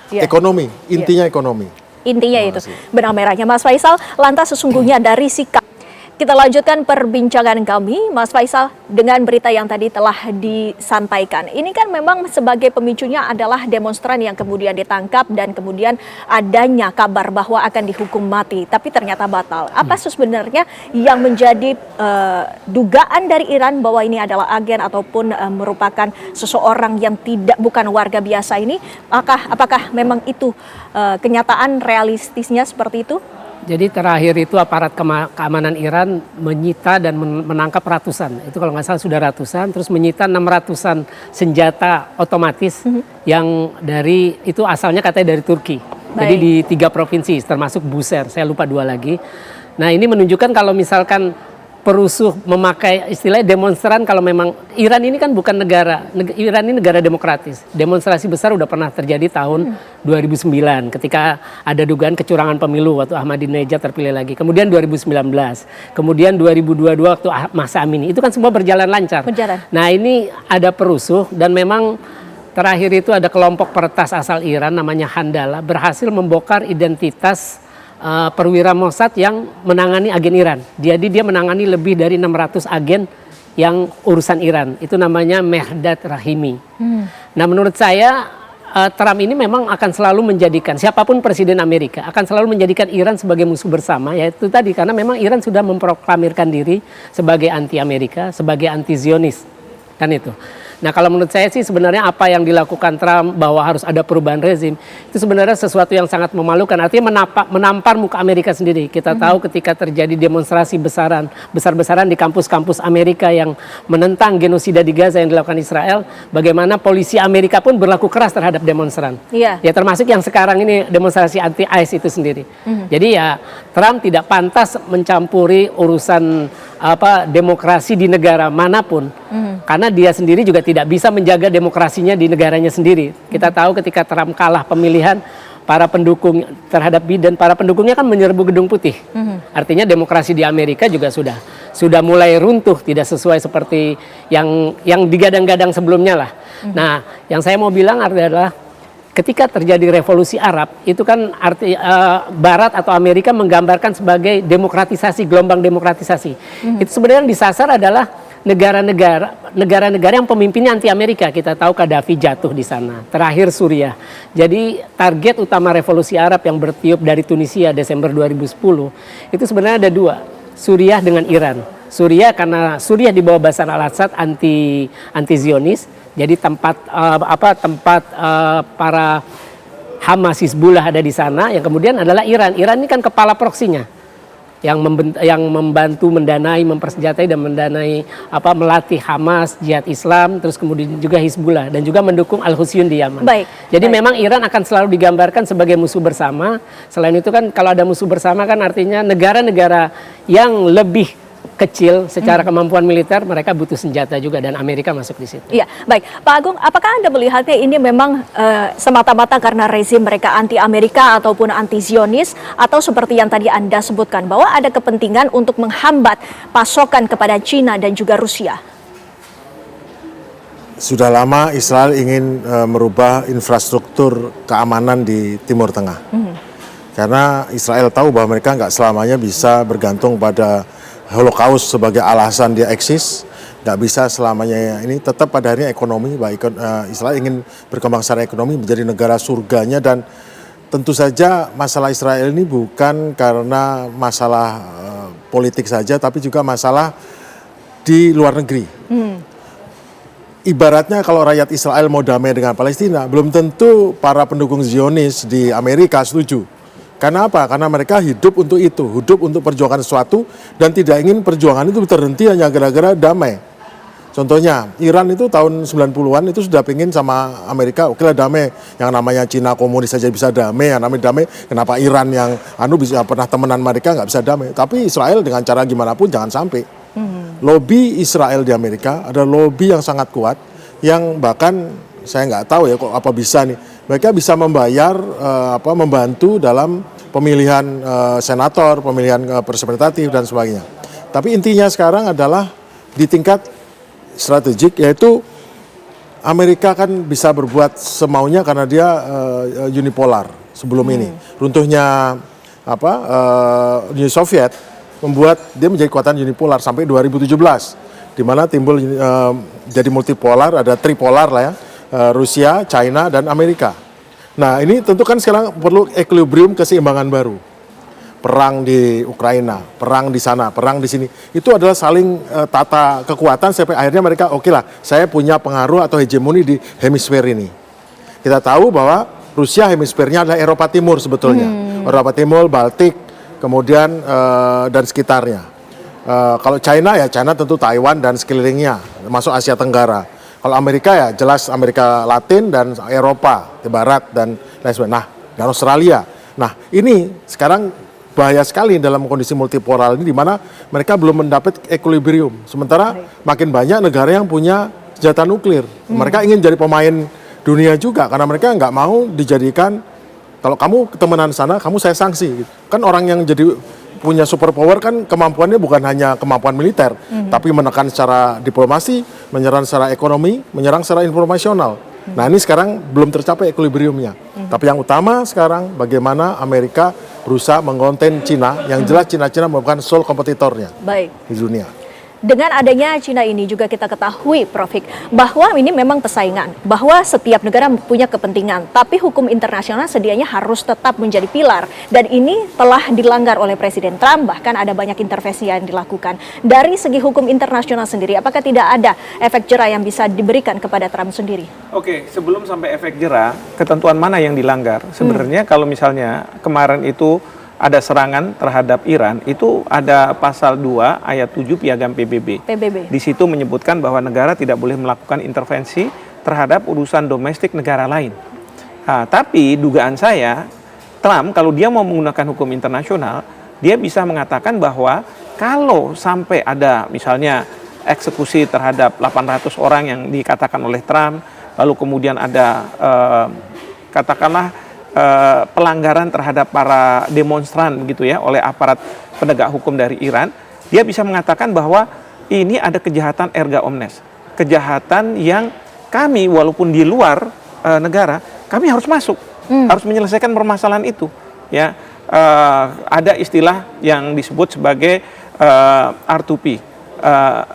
Ekonomi, intinya ekonomi. Intinya itu, benang merahnya. Mas Faisal, lantas sesungguhnya dari sikap. Kita lanjutkan perbincangan kami, Mas Faisal, dengan berita yang tadi telah disampaikan. Ini kan memang sebagai pemicunya adalah demonstran yang kemudian ditangkap dan kemudian adanya kabar bahwa akan dihukum mati, tapi ternyata batal. Apa sebenarnya yang menjadi dugaan dari Iran bahwa ini adalah agen ataupun merupakan seseorang yang bukan warga biasa ini? Apakah memang itu kenyataan realistisnya seperti itu? Jadi terakhir itu aparat keamanan Iran menyita dan menangkap ratusan. Itu kalau nggak salah sudah ratusan. Terus menyita 600-an senjata otomatis yang dari itu asalnya katanya dari Turki. Jadi di 3 provinsi termasuk Buser. Saya lupa 2 lagi. Nah ini menunjukkan kalau misalkan perusuh memakai istilah demonstran. Kalau memang Iran ini kan bukan Iran ini negara demokratis. Demonstrasi besar udah pernah terjadi tahun 2009 ketika ada dugaan kecurangan pemilu waktu Ahmadinejad terpilih lagi. Kemudian 2019, kemudian 2022 waktu Mahsa Amini. Itu kan semua berjalan lancar. Nah, ini ada perusuh dan memang terakhir itu ada kelompok peretas asal Iran namanya Handala berhasil membongkar identitas perwira Mossad yang menangani agen Iran. Jadi dia menangani lebih dari 600 agen yang urusan Iran. Itu namanya Mehrdad Rahimi. Nah, menurut saya Trump ini memang akan selalu menjadikan, siapapun presiden Amerika akan selalu menjadikan Iran sebagai musuh bersama, yaitu tadi karena memang Iran sudah memproklamirkan diri sebagai anti Amerika, sebagai anti Zionis. Kan itu. Nah, kalau menurut saya sih sebenarnya apa yang dilakukan Trump bahwa harus ada perubahan rezim itu sebenarnya sesuatu yang sangat memalukan. Artinya menampar muka Amerika sendiri. Kita tahu ketika terjadi demonstrasi besar-besaran di kampus-kampus Amerika yang menentang genosida di Gaza yang dilakukan Israel, bagaimana polisi Amerika pun berlaku keras terhadap demonstran. Ya termasuk yang sekarang ini demonstrasi anti ICE itu sendiri. Jadi ya Trump tidak pantas mencampuri urusan demokrasi di negara manapun. Karena dia sendiri juga tidak bisa menjaga demokrasinya di negaranya sendiri. Kita tahu ketika Trump kalah pemilihan, para pendukung terhadap Biden, para pendukungnya kan menyerbu Gedung Putih. Artinya demokrasi di Amerika juga sudah mulai runtuh, tidak sesuai seperti yang digadang-gadang sebelumnya lah. Nah, yang saya mau bilang adalah ketika terjadi revolusi Arab, itu kan Barat atau Amerika menggambarkan sebagai demokratisasi, gelombang demokratisasi. Itu sebenarnya yang disasar adalah negara-negara yang pemimpinnya anti Amerika. Kita tahu Gaddafi jatuh di sana. Terakhir Suriah. Jadi target utama revolusi Arab yang bertiup dari Tunisia Desember 2010 itu sebenarnya ada dua, Suriah dengan Iran. Suriah karena Suriah di bawah Bashar al-Assad anti Zionis. Jadi tempat para Hamas Hizbullah ada di sana. Yang kemudian adalah Iran. Iran ini kan kepala proksinya. Yang membantu mendanai, mempersenjatai dan mendanai melatih Hamas, Jihad Islam, terus kemudian juga Hizbullah dan juga mendukung Al-Husyun di Yaman. Jadi memang Iran akan selalu digambarkan sebagai musuh bersama. Selain itu kan kalau ada musuh bersama kan artinya negara-negara yang lebih kecil secara kemampuan militer, mereka butuh senjata juga dan Amerika masuk di situ. Iya, baik. Pak Agung, apakah Anda melihatnya ini memang semata-mata karena rezim mereka anti Amerika ataupun anti Zionis, atau seperti yang tadi Anda sebutkan bahwa ada kepentingan untuk menghambat pasokan kepada China dan juga Rusia? Sudah lama Israel ingin merubah infrastruktur keamanan di Timur Tengah. Karena Israel tahu bahwa mereka nggak selamanya bisa bergantung pada Holocaust sebagai alasan dia eksis, nggak bisa selamanya ini. Tetap pada akhirnya ekonomi, Israel ingin berkembang secara ekonomi menjadi negara surganya, dan tentu saja masalah Israel ini bukan karena masalah politik saja, tapi juga masalah di luar negeri. Ibaratnya kalau rakyat Israel mau damai dengan Palestina, belum tentu para pendukung Zionis di Amerika setuju. Karena apa? Karena mereka hidup untuk itu, hidup untuk perjuangan sesuatu dan tidak ingin perjuangan itu terhenti hanya gara-gara damai. Contohnya, Iran itu tahun 90-an itu sudah pengen sama Amerika, oke lah damai. Yang namanya Cina komunis saja bisa damai, yang namanya damai, kenapa Iran yang bisa pernah temenan mereka nggak bisa damai. Tapi Israel dengan cara gimana pun jangan sampai. Lobby Israel di Amerika ada lobby yang sangat kuat, yang bahkan saya nggak tahu ya kok apa bisa nih. Mereka bisa membayar, membantu dalam pemilihan senator, pemilihan representatif dan sebagainya. Tapi intinya sekarang adalah di tingkat strategik, yaitu Amerika kan bisa berbuat semaunya karena dia unipolar sebelum ini. Runtuhnya Uni Soviet membuat dia menjadi kekuatan unipolar sampai 2017, di mana timbul jadi multipolar, ada tripolar lah ya. Rusia, China, dan Amerika. Nah, ini tentu kan sekarang perlu equilibrium, keseimbangan baru. Perang di Ukraina, perang di sana, perang di sini. Itu adalah saling tata kekuatan sampai akhirnya mereka oke lah, saya punya pengaruh atau hegemoni di hemisfer ini. Kita tahu bahwa Rusia hemisfernya adalah Eropa Timur sebetulnya. Eropa Timur, Baltik, kemudian dan sekitarnya. Kalau China ya China tentu Taiwan dan sekelilingnya, masuk Asia Tenggara. Kalau Amerika ya jelas Amerika Latin dan Eropa, di Barat dan lain sebagainya. Nah, dan Australia. Nah, ini sekarang bahaya sekali dalam kondisi multipolar ini, di mana mereka belum mendapat equilibrium. Sementara makin banyak negara yang punya senjata nuklir. Mereka ingin jadi pemain dunia juga, karena mereka nggak mau dijadikan, kalau kamu ketemenan sana, kamu saya sanksi. Kan orang yang jadi punya superpower kan kemampuannya bukan hanya kemampuan militer, tapi menekan secara diplomasi, menyerang secara ekonomi, menyerang secara informasional. Nah ini sekarang belum tercapai equilibriumnya. Tapi yang utama sekarang bagaimana Amerika berusaha mengkonten Cina, yang jelas Cina merupakan sole kompetitornya di dunia. Dengan adanya Cina ini juga kita ketahui, Prof. Hik, bahwa ini memang persaingan, bahwa setiap negara punya kepentingan, tapi hukum internasional sedianya harus tetap menjadi pilar. Dan ini telah dilanggar oleh Presiden Trump, bahkan ada banyak intervensi yang dilakukan. Dari segi hukum internasional sendiri, apakah tidak ada efek jera yang bisa diberikan kepada Trump sendiri? Oke, sebelum sampai efek jera, ketentuan mana yang dilanggar? Sebenarnya kalau misalnya kemarin itu ada serangan terhadap Iran, itu ada pasal 2 ayat 7 Piagam PBB. Di situ menyebutkan bahwa negara tidak boleh melakukan intervensi terhadap urusan domestik negara lain. Nah, tapi dugaan saya, Trump kalau dia mau menggunakan hukum internasional, dia bisa mengatakan bahwa kalau sampai ada misalnya eksekusi terhadap 800 orang yang dikatakan oleh Trump, lalu kemudian ada katakanlah pelanggaran terhadap para demonstran gitu ya oleh aparat penegak hukum dari Iran, dia bisa mengatakan bahwa ini ada kejahatan erga omnes, kejahatan yang kami walaupun di luar negara, kami harus masuk, harus menyelesaikan permasalahan itu ya. Ada istilah yang disebut sebagai R2P,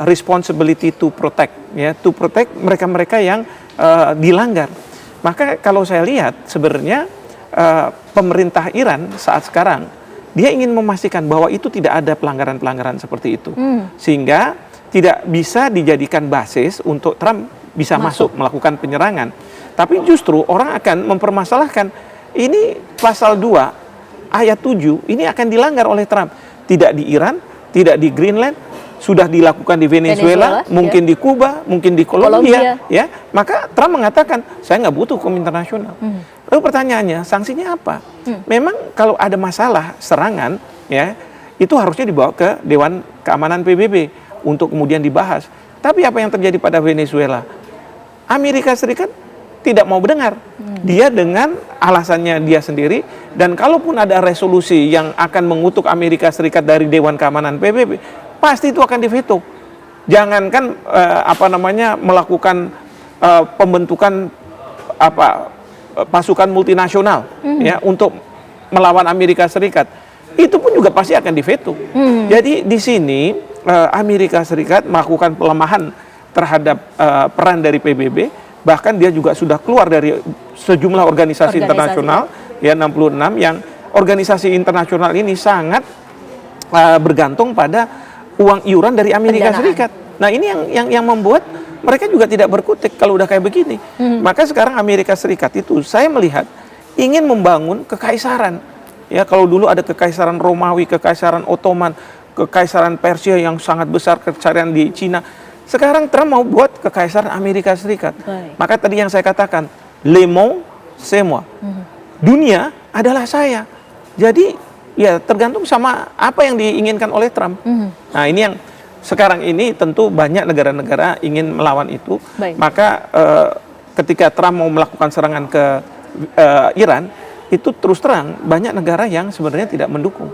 responsibility to protect ya, to protect mereka-mereka yang dilanggar. Maka kalau saya lihat sebenarnya pemerintah Iran saat sekarang dia ingin memastikan bahwa itu tidak ada pelanggaran-pelanggaran seperti itu, sehingga tidak bisa dijadikan basis untuk Trump bisa masuk melakukan penyerangan. Tapi justru orang akan mempermasalahkan ini pasal 2 ayat 7 ini akan dilanggar oleh Trump, tidak di Iran, tidak di Greenland, sudah dilakukan di Venezuela, mungkin di Kuba, mungkin di Kolombia, ya. Maka Trump mengatakan saya nggak butuh hukum internasional. Lalu pertanyaannya, sanksinya apa? Memang kalau ada masalah serangan, ya, itu harusnya dibawa ke Dewan Keamanan PBB untuk kemudian dibahas. Tapi apa yang terjadi pada Venezuela? Amerika Serikat tidak mau mendengar. Dia dengan alasannya dia sendiri, dan kalaupun ada resolusi yang akan mengutuk Amerika Serikat dari Dewan Keamanan PBB, pasti itu akan diveto. Jangankan melakukan pembentukan pasukan multinasional ya untuk melawan Amerika Serikat, itu pun juga pasti akan diveto. Jadi di sini Amerika Serikat melakukan pelemahan terhadap peran dari PBB, bahkan dia juga sudah keluar dari sejumlah organisasi internasional ya 66 yang organisasi internasional ini sangat bergantung pada uang iuran dari Amerika Serikat. Nah ini yang membuat mereka juga tidak berkutik kalau udah kayak begini. Maka sekarang Amerika Serikat itu saya melihat ingin membangun kekaisaran. Ya kalau dulu ada kekaisaran Romawi, kekaisaran Ottoman, kekaisaran Persia yang sangat besar, kekaisaran di Cina. Sekarang Trump mau buat kekaisaran Amerika Serikat. Maka tadi yang saya katakan, le monde c'est moi. Dunia adalah saya. Jadi ya tergantung sama apa yang diinginkan oleh Trump. Nah ini yang sekarang ini tentu banyak negara-negara ingin melawan itu. Maka ketika Trump mau melakukan serangan ke Iran, itu terus terang banyak negara yang sebenarnya tidak mendukung,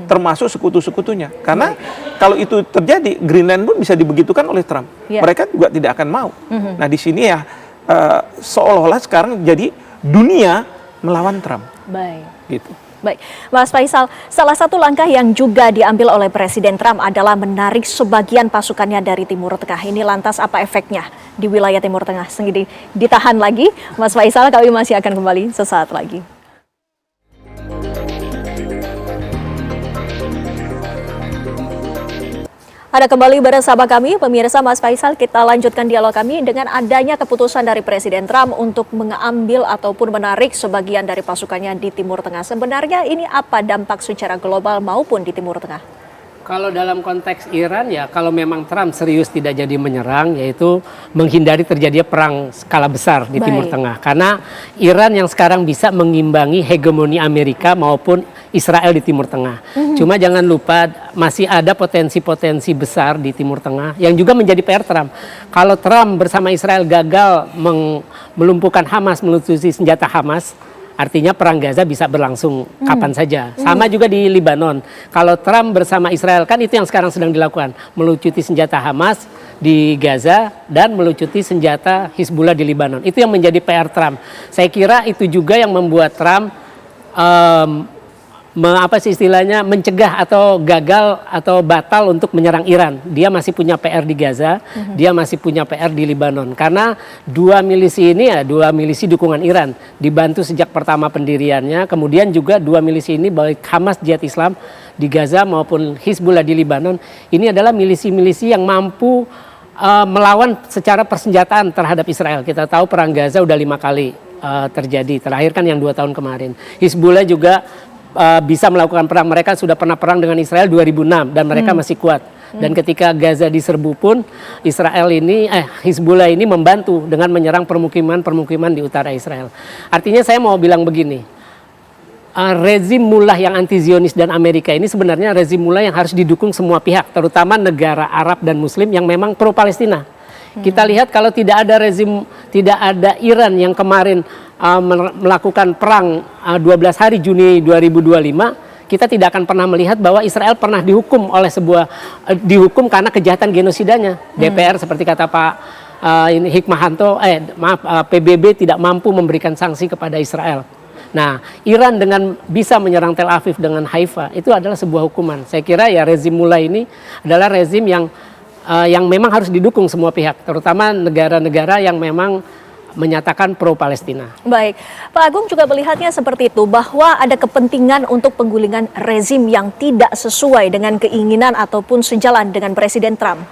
termasuk sekutu-sekutunya. Karena kalau itu terjadi, Greenland pun bisa dibegitukan oleh Trump. Mereka juga tidak akan mau. Nah di sini ya seolah-olah sekarang jadi dunia melawan Trump. Gitu. Baik, Mas Faisal, salah satu langkah yang juga diambil oleh Presiden Trump adalah menarik sebagian pasukannya dari Timur Tengah. Ini lantas apa efeknya di wilayah Timur Tengah? Sendiri ditahan lagi, Mas Faisal, kami masih akan kembali sesaat lagi. Ada kembali bersama kami, pemirsa Mas Faisal, kita lanjutkan dialog kami dengan adanya keputusan dari Presiden Trump untuk mengambil ataupun menarik sebagian dari pasukannya di Timur Tengah. Sebenarnya ini apa dampak secara global maupun di Timur Tengah? Kalau dalam konteks Iran ya, kalau memang Trump serius tidak jadi menyerang, yaitu menghindari terjadinya perang skala besar di Timur Tengah. Karena Iran yang sekarang bisa mengimbangi hegemoni Amerika maupun Israel di Timur Tengah. Cuma jangan lupa masih ada potensi-potensi besar di Timur Tengah yang juga menjadi PR Trump. Kalau Trump bersama Israel gagal melumpuhkan Hamas, melucuti senjata Hamas, artinya perang Gaza bisa berlangsung kapan saja. Sama juga di Libanon. Kalau Trump bersama Israel, kan itu yang sekarang sedang dilakukan. Melucuti senjata Hamas di Gaza dan melucuti senjata Hizbullah di Libanon. Itu yang menjadi PR Trump. Saya kira itu juga yang membuat Trump mencegah atau gagal atau batal untuk menyerang Iran. Dia masih punya PR di Gaza, dia masih punya PR di Libanon. Karena dua milisi ini dua milisi dukungan Iran, dibantu sejak pertama pendiriannya. Kemudian juga dua milisi ini baik Hamas Jihad Islam di Gaza maupun Hizbullah di Libanon, ini adalah milisi-milisi yang mampu melawan secara persenjataan terhadap Israel. Kita tahu perang Gaza udah 5 kali terjadi, terakhir kan yang 2 tahun kemarin. Hizbullah juga bisa melakukan perang. Mereka sudah pernah perang dengan Israel 2006 dan mereka masih kuat. Dan ketika Gaza diserbu pun Hizbullah ini membantu dengan menyerang permukiman di utara Israel. Artinya saya mau bilang begini, rezim mullah yang anti Zionis dan Amerika ini sebenarnya rezim mullah yang harus didukung semua pihak, terutama negara Arab dan Muslim yang memang pro Palestina. Kita lihat kalau tidak ada Iran yang kemarin melakukan perang 12 hari Juni 2025, kita tidak akan pernah melihat bahwa Israel pernah dihukum dihukum karena kejahatan genosidanya. DPR seperti kata Pak Hikmahanto, PBB tidak mampu memberikan sanksi kepada Israel. Nah, Iran dengan bisa menyerang Tel Aviv dengan Haifa itu adalah sebuah hukuman. Saya kira ya rezim mullah ini adalah rezim yang memang harus didukung semua pihak, terutama negara-negara yang memang menyatakan pro-Palestina. Baik, Pak Agung juga melihatnya seperti itu, bahwa ada kepentingan untuk penggulingan rezim yang tidak sesuai dengan keinginan ataupun sejalan dengan Presiden Trump.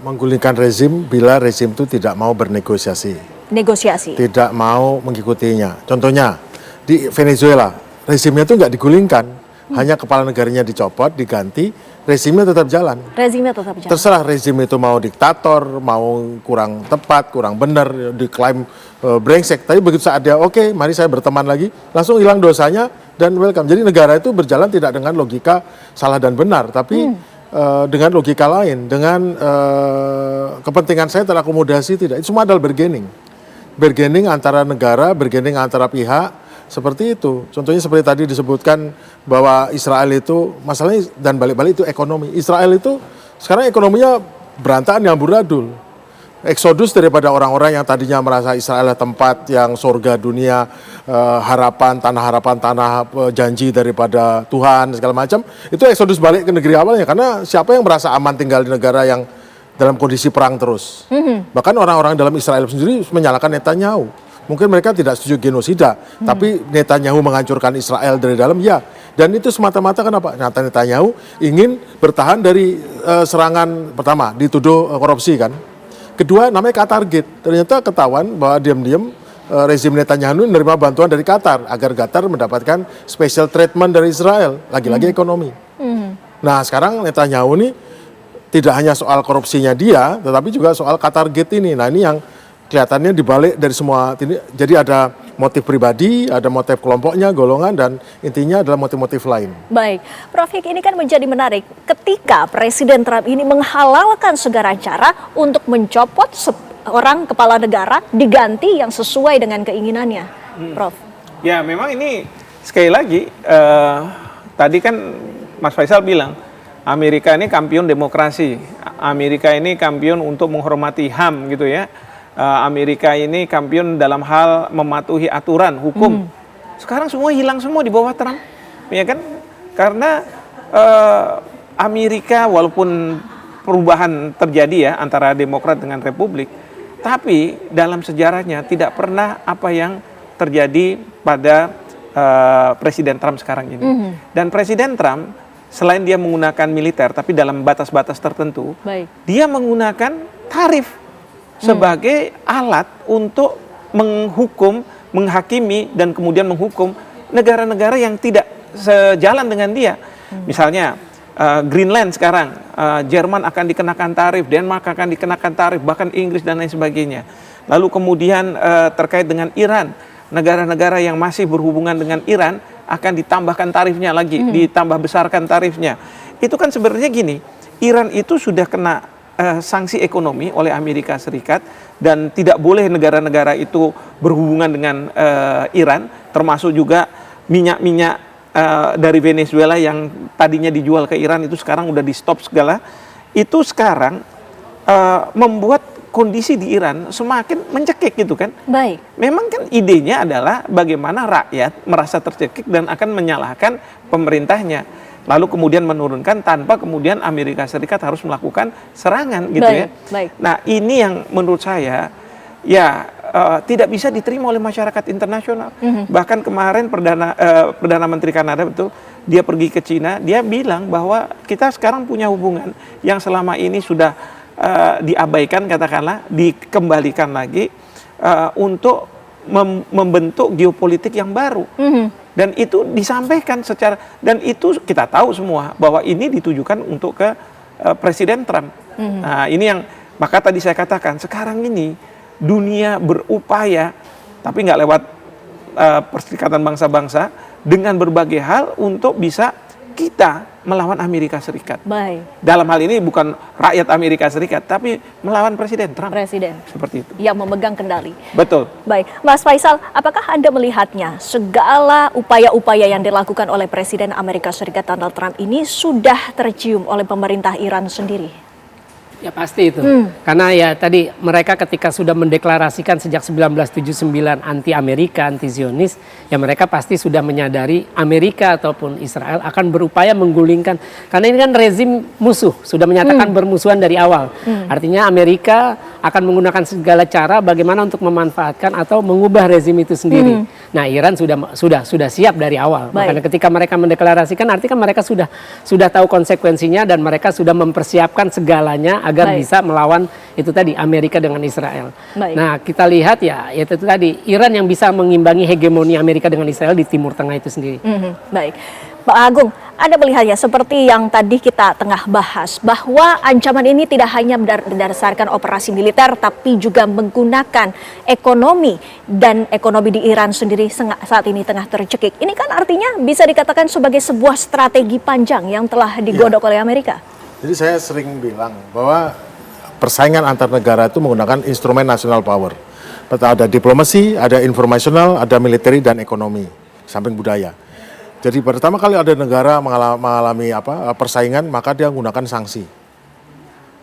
Menggulingkan rezim bila rezim itu tidak mau bernegosiasi. Negosiasi. Tidak mau mengikutinya. Contohnya, di Venezuela, rezimnya itu nggak digulingkan. Hanya kepala negaranya dicopot, diganti, rezimnya tetap jalan. Rezimnya tetap jalan. Terserah rezim itu mau diktator, mau kurang tepat, kurang benar, diklaim brengsek. Tapi begitu saat dia oke, mari saya berteman lagi, langsung hilang dosanya dan welcome. Jadi negara itu berjalan tidak dengan logika salah dan benar, tapi dengan logika lain, dengan kepentingan saya terakomodasi tidak. Itu semua adalah bargaining. Bargaining antara negara, bargaining antara pihak. Seperti itu. Contohnya seperti tadi disebutkan bahwa Israel itu masalahnya dan balik-balik itu ekonomi. Israel itu sekarang ekonominya berantakan yang amburadul. Eksodus daripada orang-orang yang tadinya merasa Israel adalah tempat yang surga dunia, harapan, tanah janji daripada Tuhan segala macam. Itu eksodus balik ke negeri awalnya karena siapa yang merasa aman tinggal di negara yang dalam kondisi perang terus. Bahkan orang-orang dalam Israel sendiri menyalahkan Netanyahu. Mungkin mereka tidak setuju genosida, tapi Netanyahu menghancurkan Israel dari dalam, ya. Dan itu semata-mata kenapa? Netanyahu ingin bertahan dari serangan pertama, dituduh korupsi kan. Kedua, namanya Qatar Gate. Ternyata ketahuan bahwa diam-diam rezim Netanyahu menerima bantuan dari Qatar, agar Qatar mendapatkan special treatment dari Israel, lagi-lagi ekonomi. Nah sekarang Netanyahu ini tidak hanya soal korupsinya dia, tetapi juga soal Qatar Gate ini. Nah ini yang kelihatannya dibalik dari semua ini, jadi ada motif pribadi, ada motif kelompoknya, golongan, dan intinya adalah motif-motif lain. Baik, Prof. Hik, ini kan menjadi menarik ketika Presiden Trump ini menghalalkan segala cara untuk mencopot seorang kepala negara diganti yang sesuai dengan keinginannya, Prof. Ya memang ini sekali lagi, tadi kan Mas Faisal bilang, Amerika ini kampion demokrasi, Amerika ini kampion untuk menghormati HAM gitu ya. Amerika ini kampion dalam hal mematuhi aturan hukum. Sekarang semua hilang semua di bawah Trump, ya kan? Karena Amerika walaupun perubahan terjadi ya antara Demokrat dengan Republik, tapi dalam sejarahnya tidak pernah apa yang terjadi pada Presiden Trump sekarang ini. Dan Presiden Trump selain dia menggunakan militer, tapi dalam batas-batas tertentu, dia menggunakan tarif sebagai alat untuk menghukum, menghakimi, dan kemudian menghukum negara-negara yang tidak sejalan dengan dia. Misalnya Greenland sekarang, Jerman akan dikenakan tarif, Denmark akan dikenakan tarif, bahkan Inggris dan lain sebagainya. Lalu kemudian terkait dengan Iran, negara-negara yang masih berhubungan dengan Iran akan ditambahkan tarifnya lagi, ditambah besarkan tarifnya. Itu kan sebenarnya gini, Iran itu sudah kena sanksi ekonomi oleh Amerika Serikat dan tidak boleh negara-negara itu berhubungan dengan Iran, termasuk juga minyak-minyak dari Venezuela yang tadinya dijual ke Iran itu sekarang udah di stop segala. Itu sekarang membuat kondisi di Iran semakin mencekik gitu kan. Baik. Memang kan idenya adalah bagaimana rakyat merasa tercekik dan akan menyalahkan pemerintahnya. Lalu kemudian menurunkan tanpa kemudian Amerika Serikat harus melakukan serangan gitu ya. Baik. Nah ini yang menurut saya ya tidak bisa diterima oleh masyarakat internasional. Bahkan kemarin Perdana Menteri Kanada betul, dia pergi ke Cina, dia bilang bahwa kita sekarang punya hubungan yang selama ini sudah diabaikan katakanlah, dikembalikan lagi untuk membentuk geopolitik yang baru. Dan itu disampaikan secara, dan itu kita tahu semua bahwa ini ditujukan untuk ke Presiden Trump. Nah ini yang, maka tadi saya katakan sekarang ini dunia berupaya, tapi nggak lewat Perserikatan Bangsa-Bangsa, dengan berbagai hal untuk bisa kita melawan Amerika Serikat. Baik. Dalam hal ini bukan rakyat Amerika Serikat, tapi melawan Presiden Trump. Presiden. Seperti itu. Yang memegang kendali. Betul. Baik, Mas Faisal, apakah Anda melihatnya segala upaya-upaya yang dilakukan oleh Presiden Amerika Serikat Donald Trump ini sudah tercium oleh pemerintah Iran sendiri? Ya pasti itu. Karena ya tadi mereka ketika sudah mendeklarasikan sejak 1979 anti Amerika, anti Zionis, ya mereka pasti sudah menyadari Amerika ataupun Israel akan berupaya menggulingkan. Karena ini kan rezim musuh, sudah menyatakan bermusuhan dari awal. Artinya Amerika akan menggunakan segala cara bagaimana untuk memanfaatkan atau mengubah rezim itu sendiri. Nah, Iran sudah siap dari awal. Makanya ketika mereka mendeklarasikan artinya mereka sudah tahu konsekuensinya dan mereka sudah mempersiapkan segalanya agar bisa melawan itu tadi Amerika dengan Israel. Nah, kita lihat ya itu tadi Iran yang bisa mengimbangi hegemoni Amerika dengan Israel di Timur Tengah itu sendiri. Baik. Pak Agung, Anda melihat ya seperti yang tadi kita tengah bahas bahwa ancaman ini tidak hanya berdasarkan operasi militer tapi juga menggunakan ekonomi, dan ekonomi di Iran sendiri saat ini tengah tercekik. Ini kan artinya bisa dikatakan sebagai sebuah strategi panjang yang telah digodok oleh Amerika. Jadi saya sering bilang bahwa persaingan antar negara itu menggunakan instrumen national power. Ada diplomasi, ada informasional, ada military dan ekonomi, samping budaya. Jadi pertama kali ada negara mengalami persaingan, maka dia menggunakan sanksi.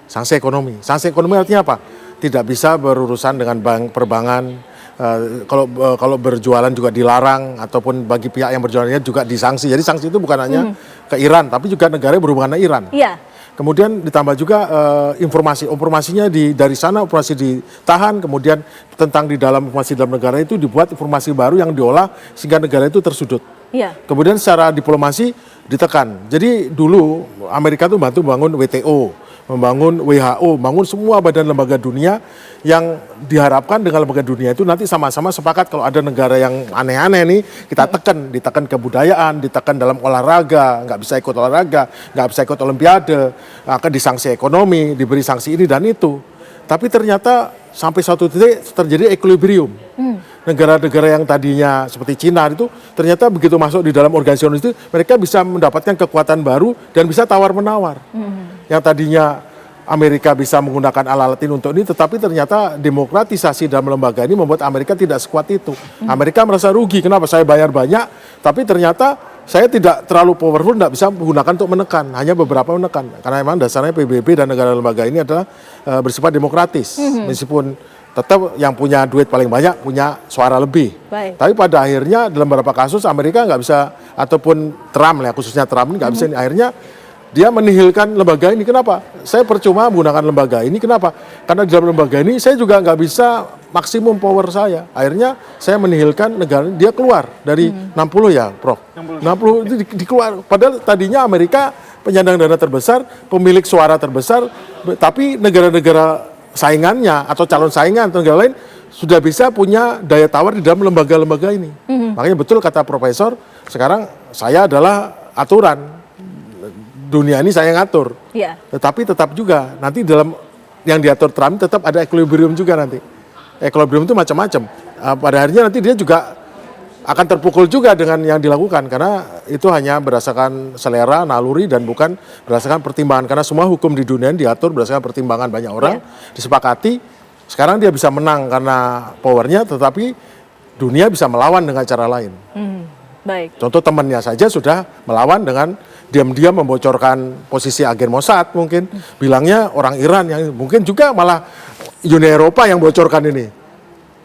Sanksi ekonomi. Sanksi ekonomi artinya apa? Tidak bisa berurusan dengan perbankan. Kalau berjualan juga dilarang, ataupun bagi pihak yang berjualannya juga disanksi. Jadi sanksi itu bukan hanya ke Iran, tapi juga negara yang berhubungan dengan Iran. Iya. Kemudian ditambah juga informasinya dari sana informasi ditahan, kemudian tentang di dalam informasi dalam negara itu dibuat informasi baru yang diolah sehingga negara itu tersudut. Iya. Kemudian secara diplomasi ditekan. Jadi dulu Amerika itu bantu membangun WTO, membangun WHO, membangun semua badan lembaga dunia yang diharapkan dengan lembaga dunia itu nanti sama-sama sepakat kalau ada negara yang aneh-aneh nih kita ditekan kebudayaan, ditekan dalam olahraga, nggak bisa ikut olahraga, nggak bisa ikut olimpiade, akan disanksi ekonomi, diberi sanksi ini dan itu. Tapi ternyata sampai suatu titik terjadi equilibrium. Negara-negara yang tadinya seperti Cina itu ternyata begitu masuk di dalam organisasi itu mereka bisa mendapatkan kekuatan baru dan bisa tawar-menawar. Yang tadinya Amerika bisa menggunakan alat-alat ini untuk ini, tetapi ternyata demokratisasi dalam lembaga ini membuat Amerika tidak sekuat itu. Amerika merasa rugi, kenapa saya bayar banyak, tapi ternyata saya tidak terlalu powerful, tidak bisa menggunakan untuk menekan, hanya beberapa menekan. Karena memang dasarnya PBB dan negara lembaga ini adalah bersifat demokratis, meskipun tetap yang punya duit paling banyak punya suara lebih. Tapi pada akhirnya dalam beberapa kasus Amerika nggak bisa, ataupun Trump ya, khususnya Trump ini nggak bisa, akhirnya dia menihilkan lembaga ini. Kenapa? Saya percuma menggunakan lembaga ini. Kenapa? Karena di dalam lembaga ini saya juga nggak bisa maksimum power saya. Akhirnya saya menihilkan negara ini. Dia keluar dari 60 ya, Prof. 60 itu dikeluar. Padahal tadinya Amerika penyandang dana terbesar, pemilik suara terbesar, tapi negara-negara saingannya atau calon saingan atau negara lain sudah bisa punya daya tawar di dalam lembaga-lembaga ini. Makanya betul kata Profesor, sekarang saya adalah aturan. Dunia ini saya ngatur, tetapi tetap juga nanti dalam yang diatur Trump tetap ada equilibrium juga nanti. Equilibrium itu macam-macam. Pada akhirnya nanti dia juga akan terpukul juga dengan yang dilakukan karena itu hanya berdasarkan selera, naluri dan bukan berdasarkan pertimbangan karena semua hukum di dunia diatur berdasarkan pertimbangan banyak orang disepakati. Sekarang dia bisa menang karena powernya, tetapi dunia bisa melawan dengan cara lain. Baik. Contoh temannya saja sudah melawan dengan diam-diam membocorkan posisi agen Mossad mungkin, bilangnya orang Iran yang mungkin juga malah Uni Eropa yang bocorkan ini.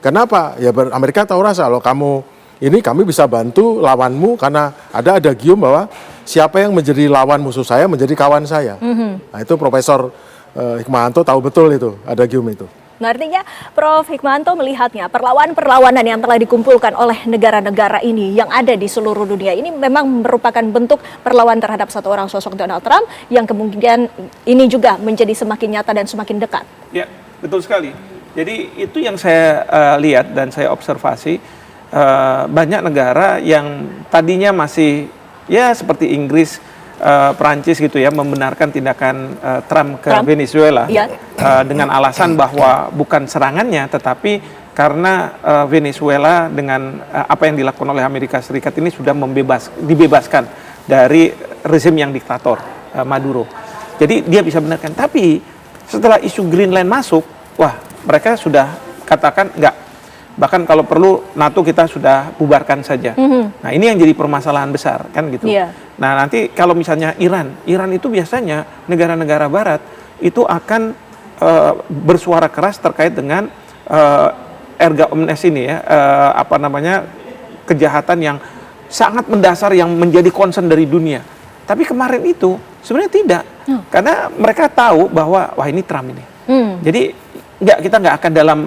Kenapa? Ya Amerika tahu rasa loh kamu ini kami bisa bantu lawanmu karena ada adagium bahwa siapa yang menjadi lawan musuh saya menjadi kawan saya. Nah itu Profesor Hikmahanto tahu betul itu adagium itu. Nah, artinya Prof. Hikmahanto melihatnya perlawanan yang telah dikumpulkan oleh negara-negara ini yang ada di seluruh dunia ini memang merupakan bentuk perlawanan terhadap satu orang sosok Donald Trump yang kemungkinan ini juga menjadi semakin nyata dan semakin dekat. Ya, betul sekali. Jadi itu yang saya lihat dan saya observasi banyak negara yang tadinya masih ya seperti Inggris, Perancis gitu ya membenarkan tindakan Trump ke Venezuela dengan alasan bahwa bukan serangannya tetapi karena Venezuela dengan apa yang dilakukan oleh Amerika Serikat ini sudah dibebaskan dari rezim yang diktator Maduro. Jadi dia bisa benarkan. Tapi setelah isu Greenland masuk, wah mereka sudah katakan enggak. Bahkan kalau perlu NATO kita sudah bubarkan saja. Nah ini yang jadi permasalahan besar kan gitu. Nah nanti kalau misalnya Iran itu biasanya negara-negara Barat itu akan bersuara keras terkait dengan erga omnes ini ya, kejahatan yang sangat mendasar yang menjadi concern dari dunia. Tapi kemarin itu sebenarnya tidak, karena mereka tahu bahwa wah ini Trump ini. Jadi kita nggak akan dalam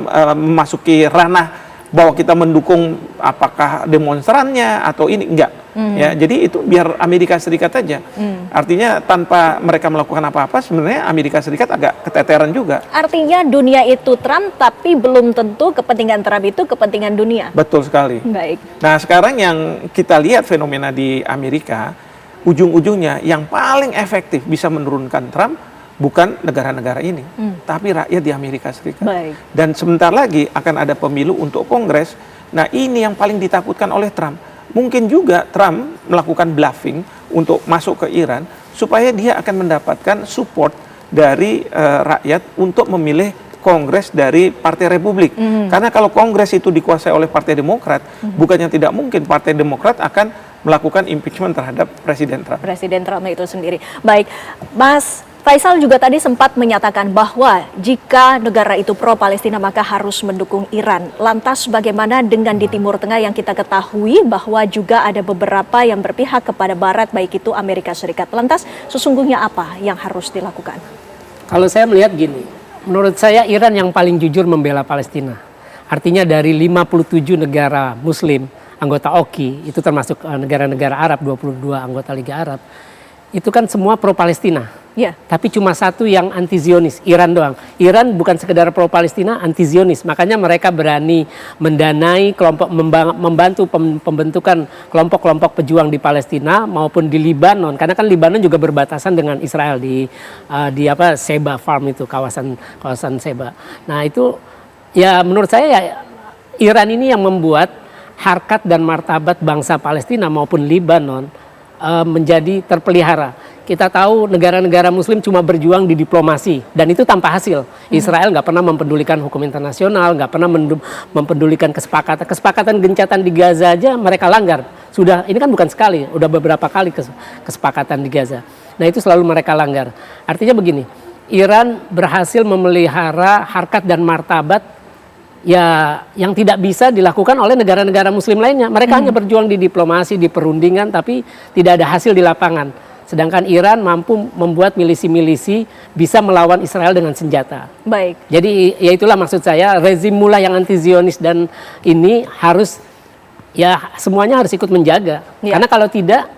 memasuki ranah bahwa kita mendukung apakah demonstrannya atau ini enggak. Ya, jadi itu biar Amerika Serikat aja. Artinya tanpa mereka melakukan apa-apa sebenarnya Amerika Serikat agak keteteran juga. Artinya dunia itu Trump tapi belum tentu kepentingan Trump itu kepentingan dunia. Betul sekali. Baik. Nah, sekarang yang kita lihat fenomena di Amerika, ujung-ujungnya yang paling efektif bisa menurunkan Trump bukan negara-negara ini, tapi rakyat di Amerika Serikat. Baik. Dan sebentar lagi akan ada pemilu untuk Kongres. Nah, ini yang paling ditakutkan oleh Trump. Mungkin juga Trump melakukan bluffing untuk masuk ke Iran supaya dia akan mendapatkan support dari rakyat untuk memilih Kongres dari Partai Republik. Karena kalau Kongres itu dikuasai oleh Partai Demokrat, bukannya tidak mungkin Partai Demokrat akan melakukan impeachment terhadap Presiden Trump. Presiden Trump itu sendiri. Baik, Mas Faisal juga tadi sempat menyatakan bahwa jika negara itu pro-Palestina maka harus mendukung Iran. Lantas bagaimana dengan di Timur Tengah yang kita ketahui bahwa juga ada beberapa yang berpihak kepada Barat, baik itu Amerika Serikat. Lantas sesungguhnya apa yang harus dilakukan? Kalau saya melihat gini, menurut saya Iran yang paling jujur membela Palestina. Artinya dari 57 negara Muslim, anggota OKI, itu termasuk negara-negara Arab, 22 anggota Liga Arab, itu kan semua pro-Palestina. Ya. Tapi cuma satu yang anti-Zionis, Iran doang. Iran bukan sekedar pro-Palestina, anti-Zionis. Makanya mereka berani mendanai kelompok, membantu pembentukan kelompok-kelompok pejuang di Palestina maupun di Libanon. Karena kan Libanon juga berbatasan dengan Israel di Sheba Farm itu, kawasan Sheba. Nah itu ya menurut saya ya Iran ini yang membuat harkat dan martabat bangsa Palestina maupun Libanon menjadi terpelihara. Kita tahu negara-negara Muslim cuma berjuang di diplomasi dan itu tanpa hasil. Israel nggak pernah mempedulikan hukum internasional, nggak pernah mempedulikan kesepakatan gencatan di Gaza aja mereka langgar. Sudah ini kan bukan sekali, udah beberapa kali kesepakatan di Gaza. Nah itu selalu mereka langgar. Artinya begini, Iran berhasil memelihara harkat dan martabat ya yang tidak bisa dilakukan oleh negara-negara Muslim lainnya. Mereka hanya berjuang di diplomasi, di perundingan, tapi tidak ada hasil di lapangan. Sedangkan Iran mampu membuat milisi-milisi bisa melawan Israel dengan senjata. Baik. Jadi ya itulah maksud saya, rezim mula yang anti-Zionis dan ini harus ya semuanya harus ikut menjaga. Ya. Karena kalau tidak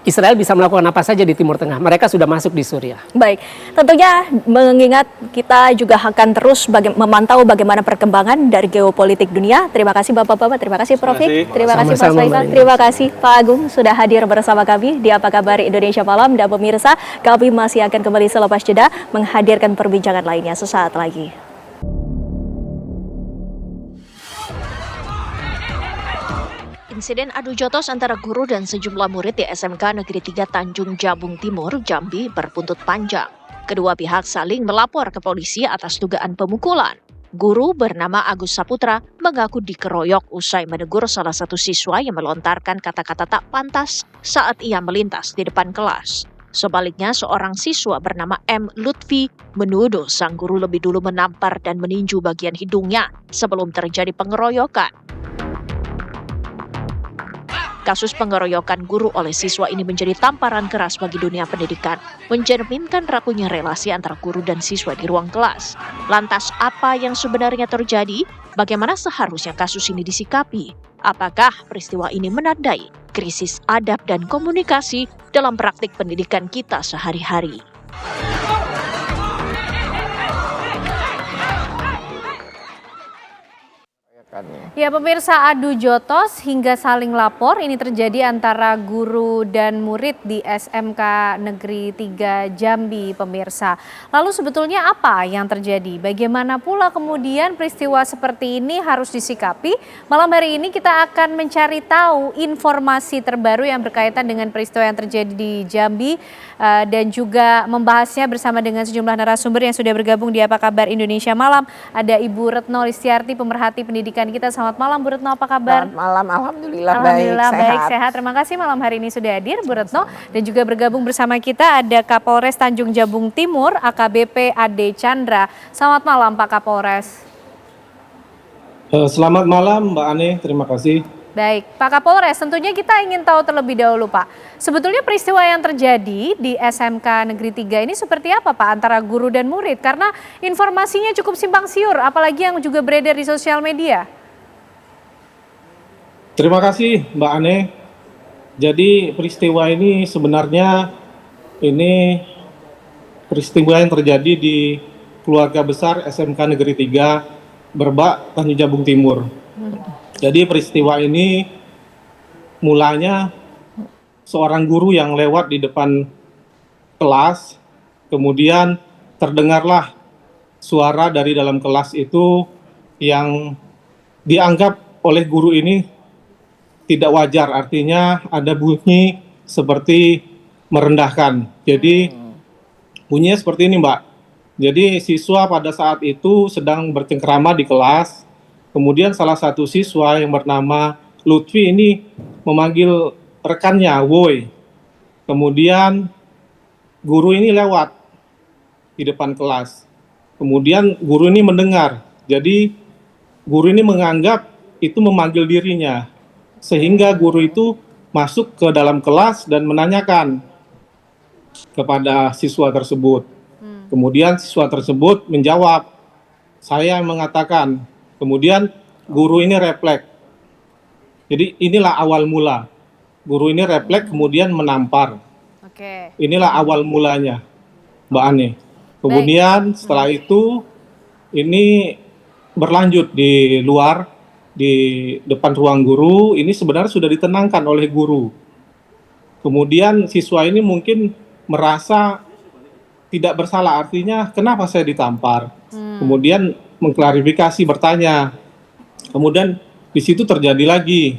Israel bisa melakukan apa saja di Timur Tengah. Mereka sudah masuk di Suriah. Baik, tentunya mengingat kita juga akan terus memantau bagaimana perkembangan dari geopolitik dunia. Terima kasih Bapak-Bapak, terima kasih Prof. Terima kasih Mas Faisal, terima kasih Pak Agung sudah hadir bersama kami di Apa Kabar Indonesia Malam. Dan pemirsa, kami masih akan kembali selepas jeda menghadirkan perbincangan lainnya sesaat lagi. Insiden adu jotos antara guru dan sejumlah murid di SMK Negeri 3 Tanjung Jabung Timur, Jambi berbuntut panjang. Kedua pihak saling melapor ke polisi atas dugaan pemukulan. Guru bernama Agus Saputra mengaku dikeroyok usai menegur salah satu siswa yang melontarkan kata-kata tak pantas saat ia melintas di depan kelas. Sebaliknya, seorang siswa bernama M. Lutfi menuduh sang guru lebih dulu menampar dan meninju bagian hidungnya sebelum terjadi pengeroyokan. Kasus pengeroyokan guru oleh siswa ini menjadi tamparan keras bagi dunia pendidikan, mencerminkan rapuhnya relasi antara guru dan siswa di ruang kelas. Lantas apa yang sebenarnya terjadi? Bagaimana seharusnya kasus ini disikapi? Apakah peristiwa ini menandai krisis adab dan komunikasi dalam praktik pendidikan kita sehari-hari? Ya, pemirsa, adu jotos hingga saling lapor ini terjadi antara guru dan murid di SMK Negeri 3 Jambi, pemirsa. Lalu sebetulnya apa yang terjadi? Bagaimana pula kemudian peristiwa seperti ini harus disikapi? Malam hari ini kita akan mencari tahu informasi terbaru yang berkaitan dengan peristiwa yang terjadi di Jambi dan juga membahasnya bersama dengan sejumlah narasumber yang sudah bergabung di Apa Kabar Indonesia Malam. Ada Ibu Retno Listiarti, pemerhati pendidikan kita. Selamat malam Bu Retno, apa kabar? Selamat malam, alhamdulillah, baik, sehat. Terima kasih malam hari ini sudah hadir Bu Retno. Dan juga bergabung bersama kita ada Kapolres Tanjung Jabung Timur, AKBP Ade Chandra. Selamat malam Pak Kapolres. Selamat malam Mbak Ane, terima kasih. Baik, Pak Kapolres, tentunya kita ingin tahu terlebih dahulu Pak. Sebetulnya peristiwa yang terjadi di SMK Negeri 3 ini seperti apa Pak antara guru dan murid? Karena informasinya cukup simpang siur, apalagi yang juga beredar di sosial media. Terima kasih Mbak Ane. Jadi peristiwa ini sebenarnya peristiwa yang terjadi di keluarga besar SMK Negeri 3 Berbak, Tanjung Jabung Timur. Jadi peristiwa ini mulanya seorang guru yang lewat di depan kelas, kemudian terdengarlah suara dari dalam kelas itu yang dianggap oleh guru ini tidak wajar, artinya ada bunyi seperti merendahkan. Jadi bunyinya seperti ini Mbak. Jadi siswa pada saat itu sedang bercengkrama di kelas. Kemudian salah satu siswa yang bernama Lutfi ini memanggil rekannya, woi. Kemudian guru ini lewat di depan kelas. Kemudian guru ini mendengar. Jadi guru ini menganggap itu memanggil dirinya. Sehingga guru itu masuk ke dalam kelas dan menanyakan kepada siswa tersebut. Kemudian siswa tersebut menjawab, saya mengatakan. Kemudian guru ini refleks. Jadi inilah awal mula. Guru ini refleks kemudian menampar. Oke. Inilah awal mulanya, Mbak Ane. Kemudian setelah itu ini berlanjut di luar, di depan ruang guru. Ini sebenarnya sudah ditenangkan oleh guru. Kemudian siswa ini mungkin merasa tidak bersalah, artinya kenapa saya ditampar. Kemudian mengklarifikasi, bertanya. Kemudian di situ terjadi lagi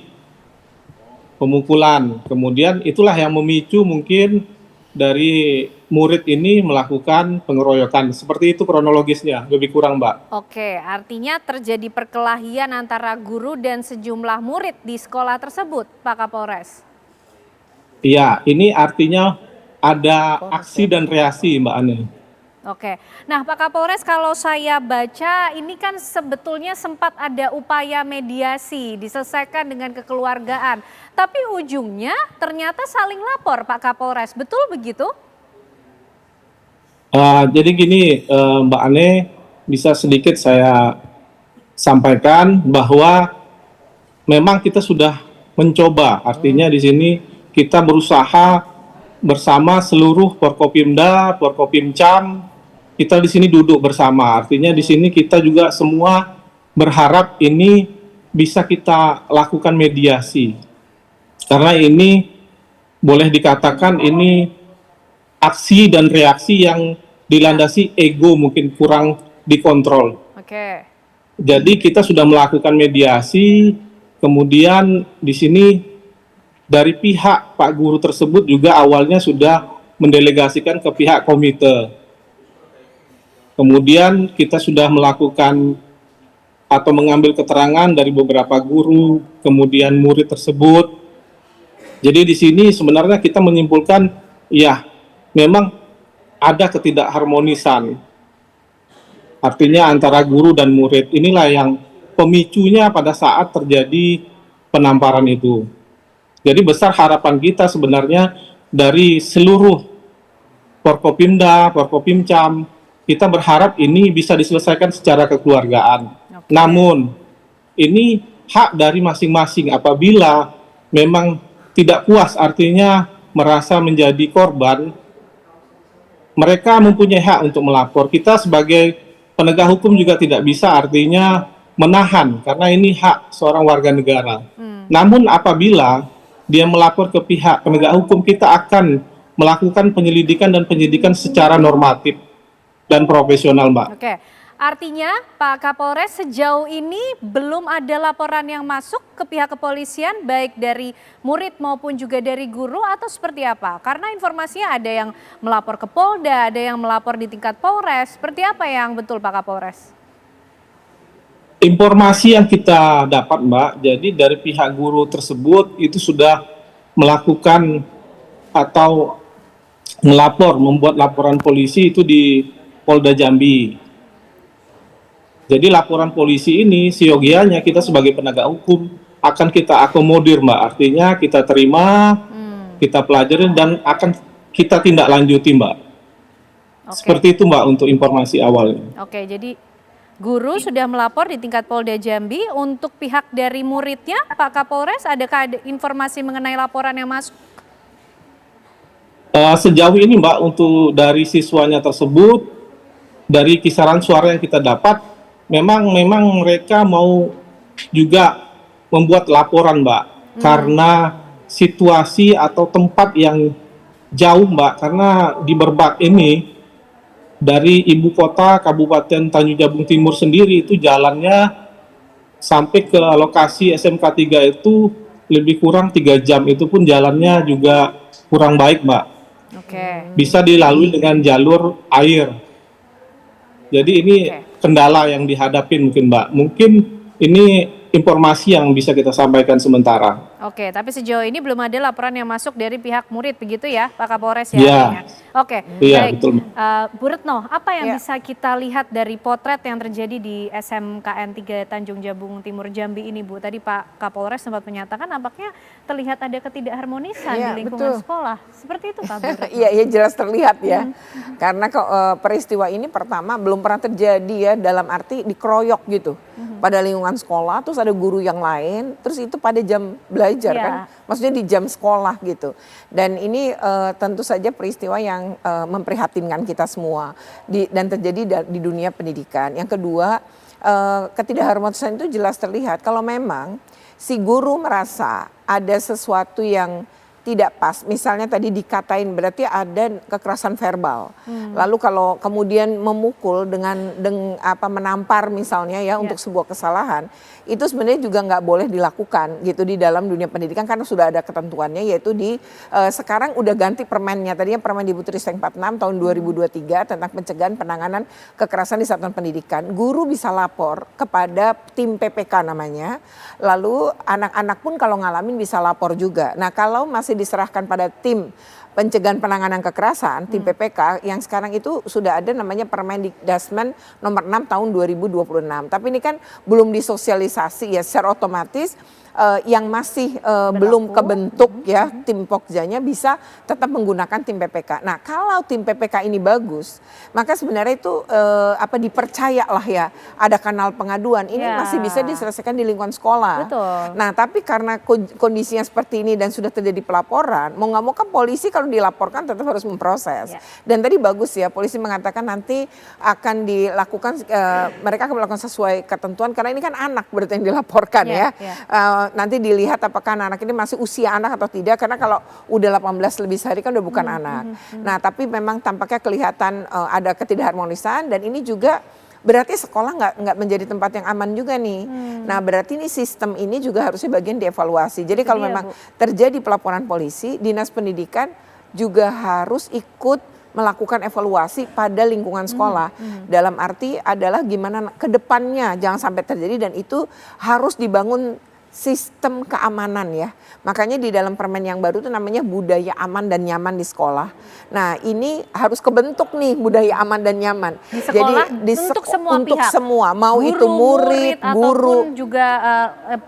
pemukulan. Kemudian itulah yang memicu mungkin dari murid ini melakukan pengeroyokan. Seperti itu kronologisnya, lebih kurang Mbak. Oke, artinya terjadi perkelahian antara guru dan sejumlah murid di sekolah tersebut, Pak Kapolres. Iya, ini artinya ada aksi dan reaksi Mbak Ane. Oke, nah Pak Kapolres, kalau saya baca ini kan sebetulnya sempat ada upaya mediasi diselesaikan dengan kekeluargaan, tapi ujungnya ternyata saling lapor Pak Kapolres, betul begitu? Jadi gini Mbak Ane, bisa sedikit saya sampaikan bahwa memang kita sudah mencoba, artinya di sini kita berusaha bersama seluruh Forkopimda, Forkopimcam. Kita di sini duduk bersama, artinya di sini kita juga semua berharap ini bisa kita lakukan mediasi. Karena ini boleh dikatakan ini aksi dan reaksi yang dilandasi ego mungkin kurang dikontrol. Oke. Jadi kita sudah melakukan mediasi, Kemudian di sini dari pihak Pak Guru tersebut juga awalnya sudah mendelegasikan ke pihak komite. Kemudian kita sudah melakukan atau mengambil keterangan dari beberapa guru, kemudian murid tersebut. Jadi di sini sebenarnya kita menyimpulkan, ya memang ada ketidakharmonisan. Artinya antara guru dan murid, inilah yang pemicunya pada saat terjadi penamparan itu. Jadi besar harapan kita sebenarnya dari seluruh Forkopimda, Forkopimcam, kita berharap ini bisa diselesaikan secara kekeluargaan. Namun, ini hak dari masing-masing apabila memang tidak puas, artinya merasa menjadi korban, mereka mempunyai hak untuk melapor. Kita sebagai penegak hukum juga tidak bisa artinya menahan, karena ini hak seorang warga negara. Namun apabila dia melapor ke pihak penegak hukum, kita akan melakukan penyelidikan dan penyidikan secara normatif dan profesional, Mbak. Oke, artinya Pak Kapolres sejauh ini belum ada laporan yang masuk ke pihak kepolisian baik dari murid maupun juga dari guru atau seperti apa? Karena informasinya ada yang melapor ke Polda, ada yang melapor di tingkat Polres. Seperti apa yang betul Pak Kapolres? Informasi yang kita dapat, Mbak, jadi dari pihak guru tersebut itu sudah melakukan atau membuat laporan polisi itu di Polda Jambi. Jadi laporan polisi ini siogianya kita sebagai penegak hukum akan kita akomodir, Mbak. Artinya kita terima, kita pelajari dan akan kita tindak lanjuti, Mbak. Seperti itu, Mbak, untuk informasi awalnya. Oke, jadi guru sudah melapor di tingkat Polda Jambi. Untuk pihak dari muridnya, Pak Kapolres, adakah ada informasi mengenai laporan yang masuk? Sejauh ini, Mbak, untuk dari siswanya tersebut, dari kisaran suara yang kita dapat, memang mereka mau juga membuat laporan, Mbak, karena situasi atau tempat yang jauh, Mbak, karena di Berbak ini dari ibu kota Kabupaten Tanjung Jabung Timur sendiri itu jalannya sampai ke lokasi SMK 3 itu lebih kurang 3 jam, itu pun jalannya juga kurang baik, Mbak. Bisa dilalui dengan jalur air. Jadi ini kendala yang dihadapi mungkin, Mbak. Mungkin ini informasi yang bisa kita sampaikan sementara. Oke, tapi sejauh ini belum ada laporan yang masuk dari pihak murid, begitu ya Pak Kapolres ya? Iya. Oke, Iya, baik. betul. Bu Retno, apa yang bisa kita lihat dari potret yang terjadi di SMKN 3 Tanjung Jabung Timur Jambi ini, Bu? Tadi Pak Kapolres sempat menyatakan nampaknya terlihat ada ketidakharmonisan di lingkungan sekolah. Seperti itu, Pak Bu Retno? Iya, jelas terlihat ya. Karena peristiwa ini pertama belum pernah terjadi ya, dalam arti dikeroyok gitu. Pada lingkungan sekolah, terus ada guru yang lain, terus itu pada jam belajar kan, maksudnya di jam sekolah gitu. Dan ini tentu saja peristiwa yang memprihatinkan kita semua dan terjadi di dunia pendidikan. Yang kedua, ketidakharmonisan itu jelas terlihat kalau memang si guru merasa ada sesuatu yang tidak pas, misalnya tadi dikatain berarti ada kekerasan verbal. Lalu kalau kemudian memukul dengan menampar misalnya ya untuk sebuah kesalahan, itu sebenarnya juga nggak boleh dilakukan gitu di dalam dunia pendidikan karena sudah ada ketentuannya, yaitu di sekarang udah ganti permennya, tadinya Permendikbudristek 46 tahun 2023 tentang pencegahan penanganan kekerasan di satuan pendidikan. Guru bisa lapor kepada tim PPK namanya, lalu anak-anak pun kalau ngalamin bisa lapor juga. Nah kalau masih diserahkan pada tim pencegahan penanganan kekerasan, tim PPK yang sekarang itu sudah ada namanya Permendikdasmen nomor 6 tahun 2026. Tapi ini kan belum disosialisasi ya, secara otomatis yang masih belum kebentuk ya tim Pokjanya bisa tetap menggunakan tim PPK. Nah kalau tim PPK ini bagus, maka sebenarnya itu dipercayalah ya ada kanal pengaduan. Ini masih bisa diselesaikan di lingkungan sekolah. Betul. Nah tapi karena kondisinya seperti ini dan sudah terjadi pelaporan, mau nggak mau kan polisi kalau dilaporkan tetap harus memproses. Dan tadi bagus ya, polisi mengatakan nanti akan dilakukan, mereka akan melakukan sesuai ketentuan karena ini kan anak berarti yang dilaporkan ya. Nanti dilihat apakah anak ini masih usia anak atau tidak, karena kalau udah 18 lebih sehari kan udah bukan anak. Nah tapi memang tampaknya kelihatan ada ketidakharmonisan dan ini juga berarti sekolah nggak menjadi tempat yang aman juga nih. Nah berarti ini sistem ini juga harusnya bagian dievaluasi. Jadi kalau memang terjadi pelaporan polisi, Dinas Pendidikan juga harus ikut melakukan evaluasi pada lingkungan sekolah. Dalam arti adalah gimana ke depannya jangan sampai terjadi, dan itu harus dibangun sistem keamanan ya. Makanya di dalam permen yang baru itu namanya budaya aman dan nyaman di sekolah. Nah ini harus kebentuk nih budaya aman dan nyaman. Di sekolah untuk semua pihak. Semua, mau guru, itu murid, guru. Ataupun juga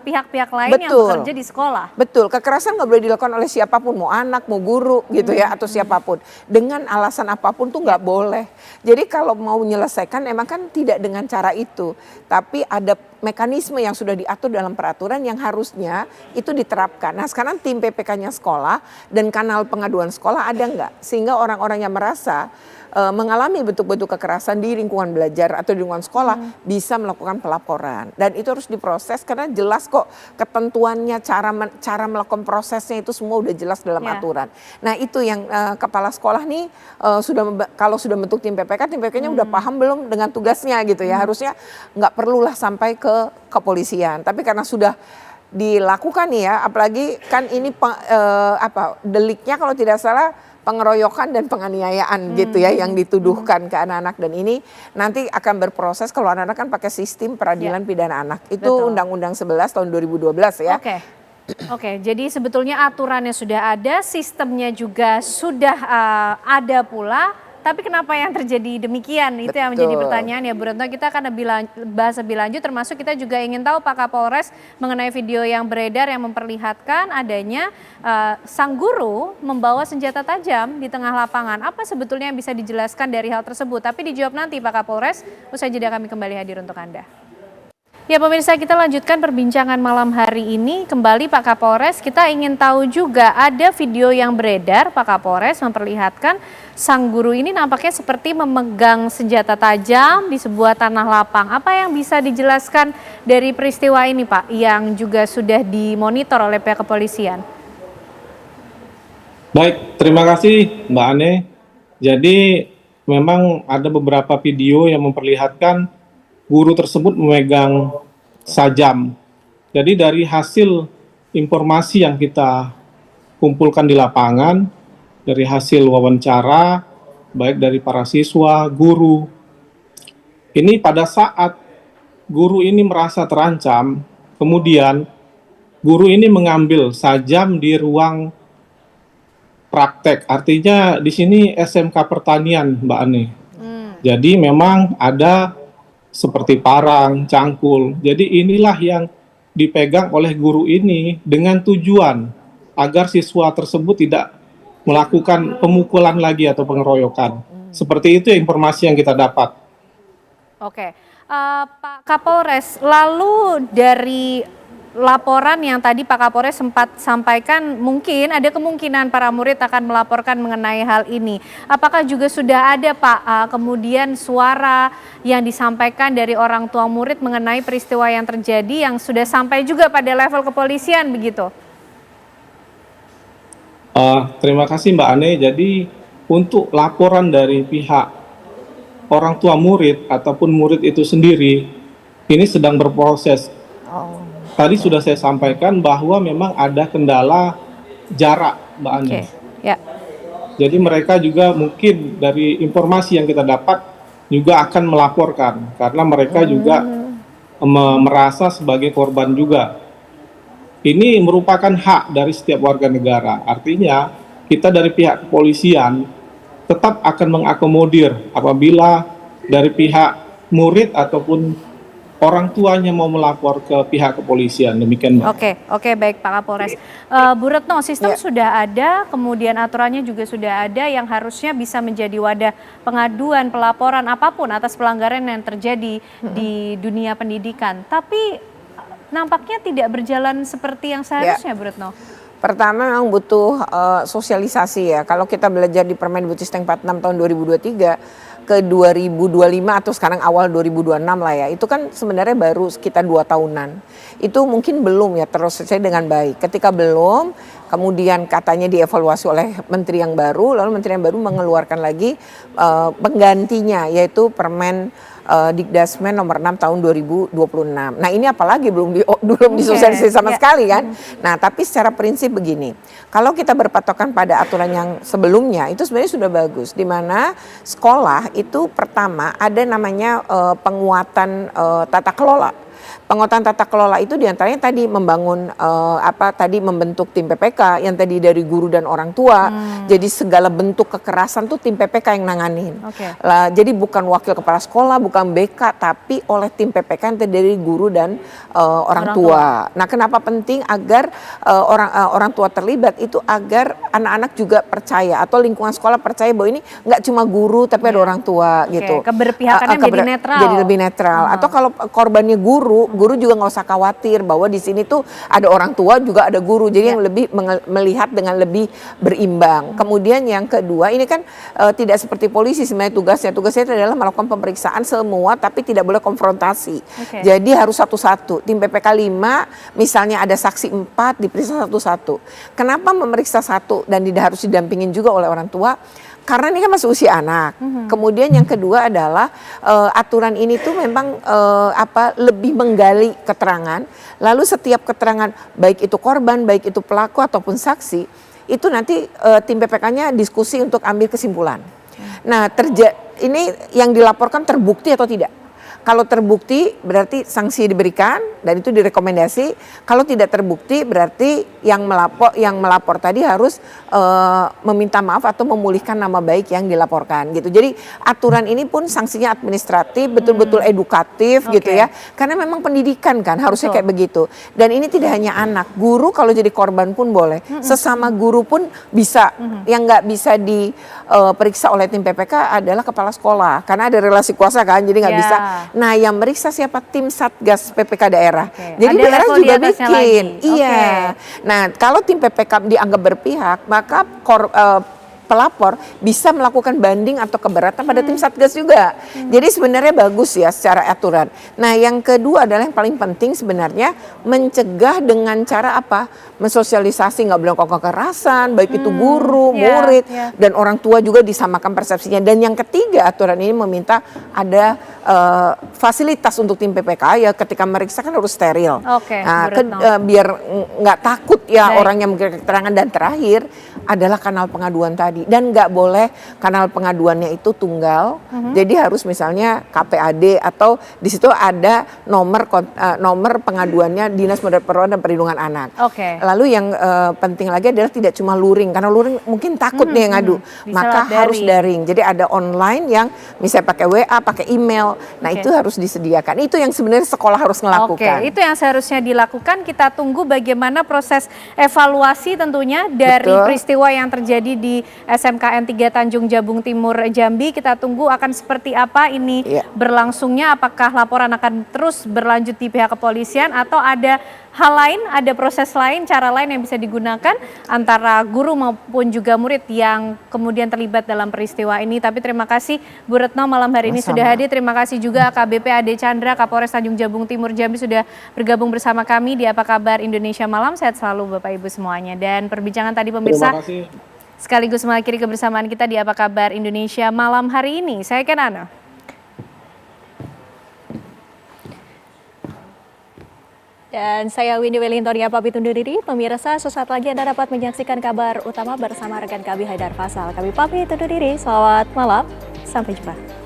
pihak-pihak lain yang bekerja di sekolah. Betul, kekerasan nggak boleh dilakukan oleh siapapun, mau anak, mau guru gitu ya, atau siapapun. Dengan alasan apapun tuh nggak boleh. Jadi kalau mau menyelesaikan emang kan tidak dengan cara itu. Tapi ada mekanisme yang sudah diatur dalam peraturan yang harusnya itu diterapkan. Nah sekarang tim PPK-nya sekolah dan kanal pengaduan sekolah ada nggak? Sehingga orang-orang yang merasa mengalami bentuk-bentuk kekerasan di lingkungan belajar atau di lingkungan sekolah bisa melakukan pelaporan. Dan itu harus diproses karena jelas kok ketentuannya, cara melakukan prosesnya itu semua udah jelas dalam aturan. Nah itu yang kepala sekolah nih kalau sudah bentuk tim PPK, tim PPK-nya udah paham belum dengan tugasnya gitu ya. Harusnya nggak perlulah sampai ke kepolisian. Tapi karena sudah dilakukan nih ya, apalagi kan ini deliknya kalau tidak salah pengeroyokan dan penganiayaan gitu ya yang dituduhkan ke anak-anak, dan ini nanti akan berproses kalau anak-anak kan pakai sistem peradilan pidana anak. Itu Undang-Undang 11 tahun 2012 ya. Oke, jadi sebetulnya aturannya sudah ada, sistemnya juga sudah ada pula. Tapi kenapa yang terjadi demikian? Itu yang menjadi pertanyaan ya Bu Retno. Kita akan bahas lebih lanjut, termasuk kita juga ingin tahu Pak Kapolres mengenai video yang beredar yang memperlihatkan adanya sang guru membawa senjata tajam di tengah lapangan. Apa sebetulnya yang bisa dijelaskan dari hal tersebut? Tapi dijawab nanti Pak Kapolres, usai jeda kami kembali hadir untuk Anda. Ya pemirsa, kita lanjutkan perbincangan malam hari ini. Kembali Pak Kapolres, kita ingin tahu juga ada video yang beredar Pak Kapolres memperlihatkan sang guru ini nampaknya seperti memegang senjata tajam di sebuah tanah lapang. Apa yang bisa dijelaskan dari peristiwa ini Pak, yang juga sudah dimonitor oleh pihak kepolisian? Baik, terima kasih Mbak Ane. Jadi memang ada beberapa video yang memperlihatkan guru tersebut memegang sajam. Jadi dari hasil informasi yang kita kumpulkan di lapangan, dari hasil wawancara, baik dari para siswa, guru, ini pada saat guru ini merasa terancam, kemudian guru ini mengambil sajam di ruang praktek. Artinya di sini SMK Pertanian, Mbak Ane. Jadi memang ada seperti parang, cangkul. Jadi inilah yang dipegang oleh guru ini dengan tujuan agar siswa tersebut tidak melakukan pemukulan lagi atau pengeroyokan. Seperti itu informasi yang kita dapat. Oke, Pak Kapolres, lalu dari laporan yang tadi Pak Kapolres sempat sampaikan, mungkin ada kemungkinan para murid akan melaporkan mengenai hal ini. Apakah juga sudah ada Pak kemudian suara yang disampaikan dari orang tua murid mengenai peristiwa yang terjadi yang sudah sampai juga pada level kepolisian begitu? Terima kasih Mbak Ane. Jadi untuk laporan dari pihak orang tua murid ataupun murid itu sendiri ini sedang berproses. Tadi sudah saya sampaikan bahwa memang ada kendala jarak, Mbak Ane. Jadi mereka juga mungkin dari informasi yang kita dapat juga akan melaporkan karena mereka juga merasa sebagai korban juga. Ini merupakan hak dari setiap warga negara. Artinya kita dari pihak kepolisian tetap akan mengakomodir apabila dari pihak murid ataupun orang tuanya mau melapor ke pihak kepolisian, demikian Mbak. Oke, baik Pak Kapolres. Bu Retno, sistem sudah ada, kemudian aturannya juga sudah ada yang harusnya bisa menjadi wadah pengaduan, pelaporan apapun atas pelanggaran yang terjadi di dunia pendidikan. Tapi nampaknya tidak berjalan seperti yang seharusnya, Bu Retno. Pertama memang butuh sosialisasi ya. Kalau kita belajar di Permendikbudristek 46 tahun 2023 ke 2025 atau sekarang awal 2026 lah ya. Itu kan sebenarnya baru sekitar 2 tahunan. Itu mungkin belum ya terselesai dengan baik. Ketika belum, kemudian katanya dievaluasi oleh menteri yang baru, lalu menteri yang baru mengeluarkan lagi penggantinya yaitu Permen Dikdasmen nomor 6 tahun 2026. Nah ini apalagi belum disosialisasi sama sekali kan. Nah tapi secara prinsip begini, kalau kita berpatokan pada aturan yang sebelumnya itu sebenarnya sudah bagus, di mana sekolah itu pertama ada namanya penguatan tata kelola. Penguatan tata kelola itu diantaranya tadi membangun membentuk tim PPK yang tadi dari guru dan orang tua. Jadi segala bentuk kekerasan tuh tim PPK yang nanganin. Jadi bukan wakil kepala sekolah, bukan BK, tapi oleh tim PPK yang terdiri dari guru dan orang tua. Nah, kenapa penting agar orang tua terlibat itu agar anak-anak juga percaya atau lingkungan sekolah percaya bahwa ini nggak cuma guru tapi ada orang tua gitu. Keberpihakannya menjadi netral. Jadi lebih netral. Atau kalau korbannya guru juga nggak usah khawatir bahwa di sini tuh ada orang tua juga ada guru, jadi yang lebih melihat dengan lebih berimbang. Kemudian yang kedua ini kan tidak seperti polisi sebenarnya tugasnya itu adalah melakukan pemeriksaan semua tapi tidak boleh konfrontasi. Jadi harus satu-satu. Tim PPK 5 misalnya ada saksi 4 diperiksa satu-satu. Kenapa memeriksa satu dan tidak harus didampingin juga oleh orang tua? Karena ini kan masih usia anak. Kemudian yang kedua adalah aturan ini tuh memang lebih menggali keterangan. Lalu setiap keterangan baik itu korban, baik itu pelaku ataupun saksi, itu nanti tim PPK-nya diskusi untuk ambil kesimpulan. Nah, ini yang dilaporkan terbukti atau tidak? Kalau terbukti berarti sanksi diberikan dan itu direkomendasi. Kalau tidak terbukti berarti yang melapor tadi harus meminta maaf atau memulihkan nama baik yang dilaporkan gitu. Jadi aturan ini pun sanksinya administratif, betul-betul edukatif gitu ya. Karena memang pendidikan kan harusnya kayak begitu. Dan ini tidak hanya anak, guru kalau jadi korban pun boleh. Sesama guru pun bisa. Yang nggak bisa diperiksa oleh tim PPK adalah kepala sekolah karena ada relasi kuasa kan, jadi nggak bisa. Nah, yang meriksa siapa? Tim Satgas PPK daerah. Jadi ada daerah juga bikin. lagi. Iya. Nah, kalau tim PPK dianggap berpihak, maka pelapor bisa melakukan banding atau keberatan pada tim Satgas juga. Jadi sebenarnya bagus ya secara aturan. Nah, yang kedua adalah yang paling penting sebenarnya mencegah dengan cara apa? Mensosialisasi, nggak bilang kekerasan, baik itu guru, murid, dan orang tua juga disamakan persepsinya. Dan yang ketiga aturan ini meminta ada fasilitas untuk tim PPK ya ketika meriksa kan harus steril. Biar nggak takut ya orang yang memberikan keterangan. Dan terakhir adalah kanal pengaduan tadi. Dan nggak boleh kanal pengaduannya itu tunggal. Jadi harus misalnya KPAD atau di situ ada nomor pengaduannya Dinas Pemberdayaan dan Perlindungan Anak. Lalu yang penting lagi adalah tidak cuma luring, karena luring mungkin takut nih yang ngadu, maka harus daring. Jadi ada online yang misalnya pakai WA, pakai email. Nah itu harus disediakan. Itu yang sebenarnya sekolah harus melakukan. Itu yang seharusnya dilakukan. Kita tunggu bagaimana proses evaluasi tentunya dari peristiwa yang terjadi di SMKN 3 Tanjung Jabung Timur Jambi. Kita tunggu akan seperti apa ini berlangsungnya. Apakah laporan akan terus berlanjut di pihak kepolisian atau ada hal lain, ada proses lain, cara lain yang bisa digunakan antara guru maupun juga murid yang kemudian terlibat dalam peristiwa ini. Tapi terima kasih Bu Retno malam hari ini sudah hadir. Terima kasih juga AKBP Ade Chandra, Kapolres Tanjung Jabung Timur Jambi sudah bergabung bersama kami di Apa Kabar Indonesia Malam. Sehat selalu Bapak Ibu semuanya. Dan perbincangan tadi pemirsa sekaligus mengakhiri kebersamaan kita di Apa Kabar Indonesia Malam hari ini. Saya Kenana. Dan saya Windy Wellingtonia pamit undur diri. Pemirsa, sesaat lagi Anda dapat menyaksikan kabar utama bersama rekan kami Haidar Fasal. Kami pamit undur diri. Selamat malam. Sampai jumpa.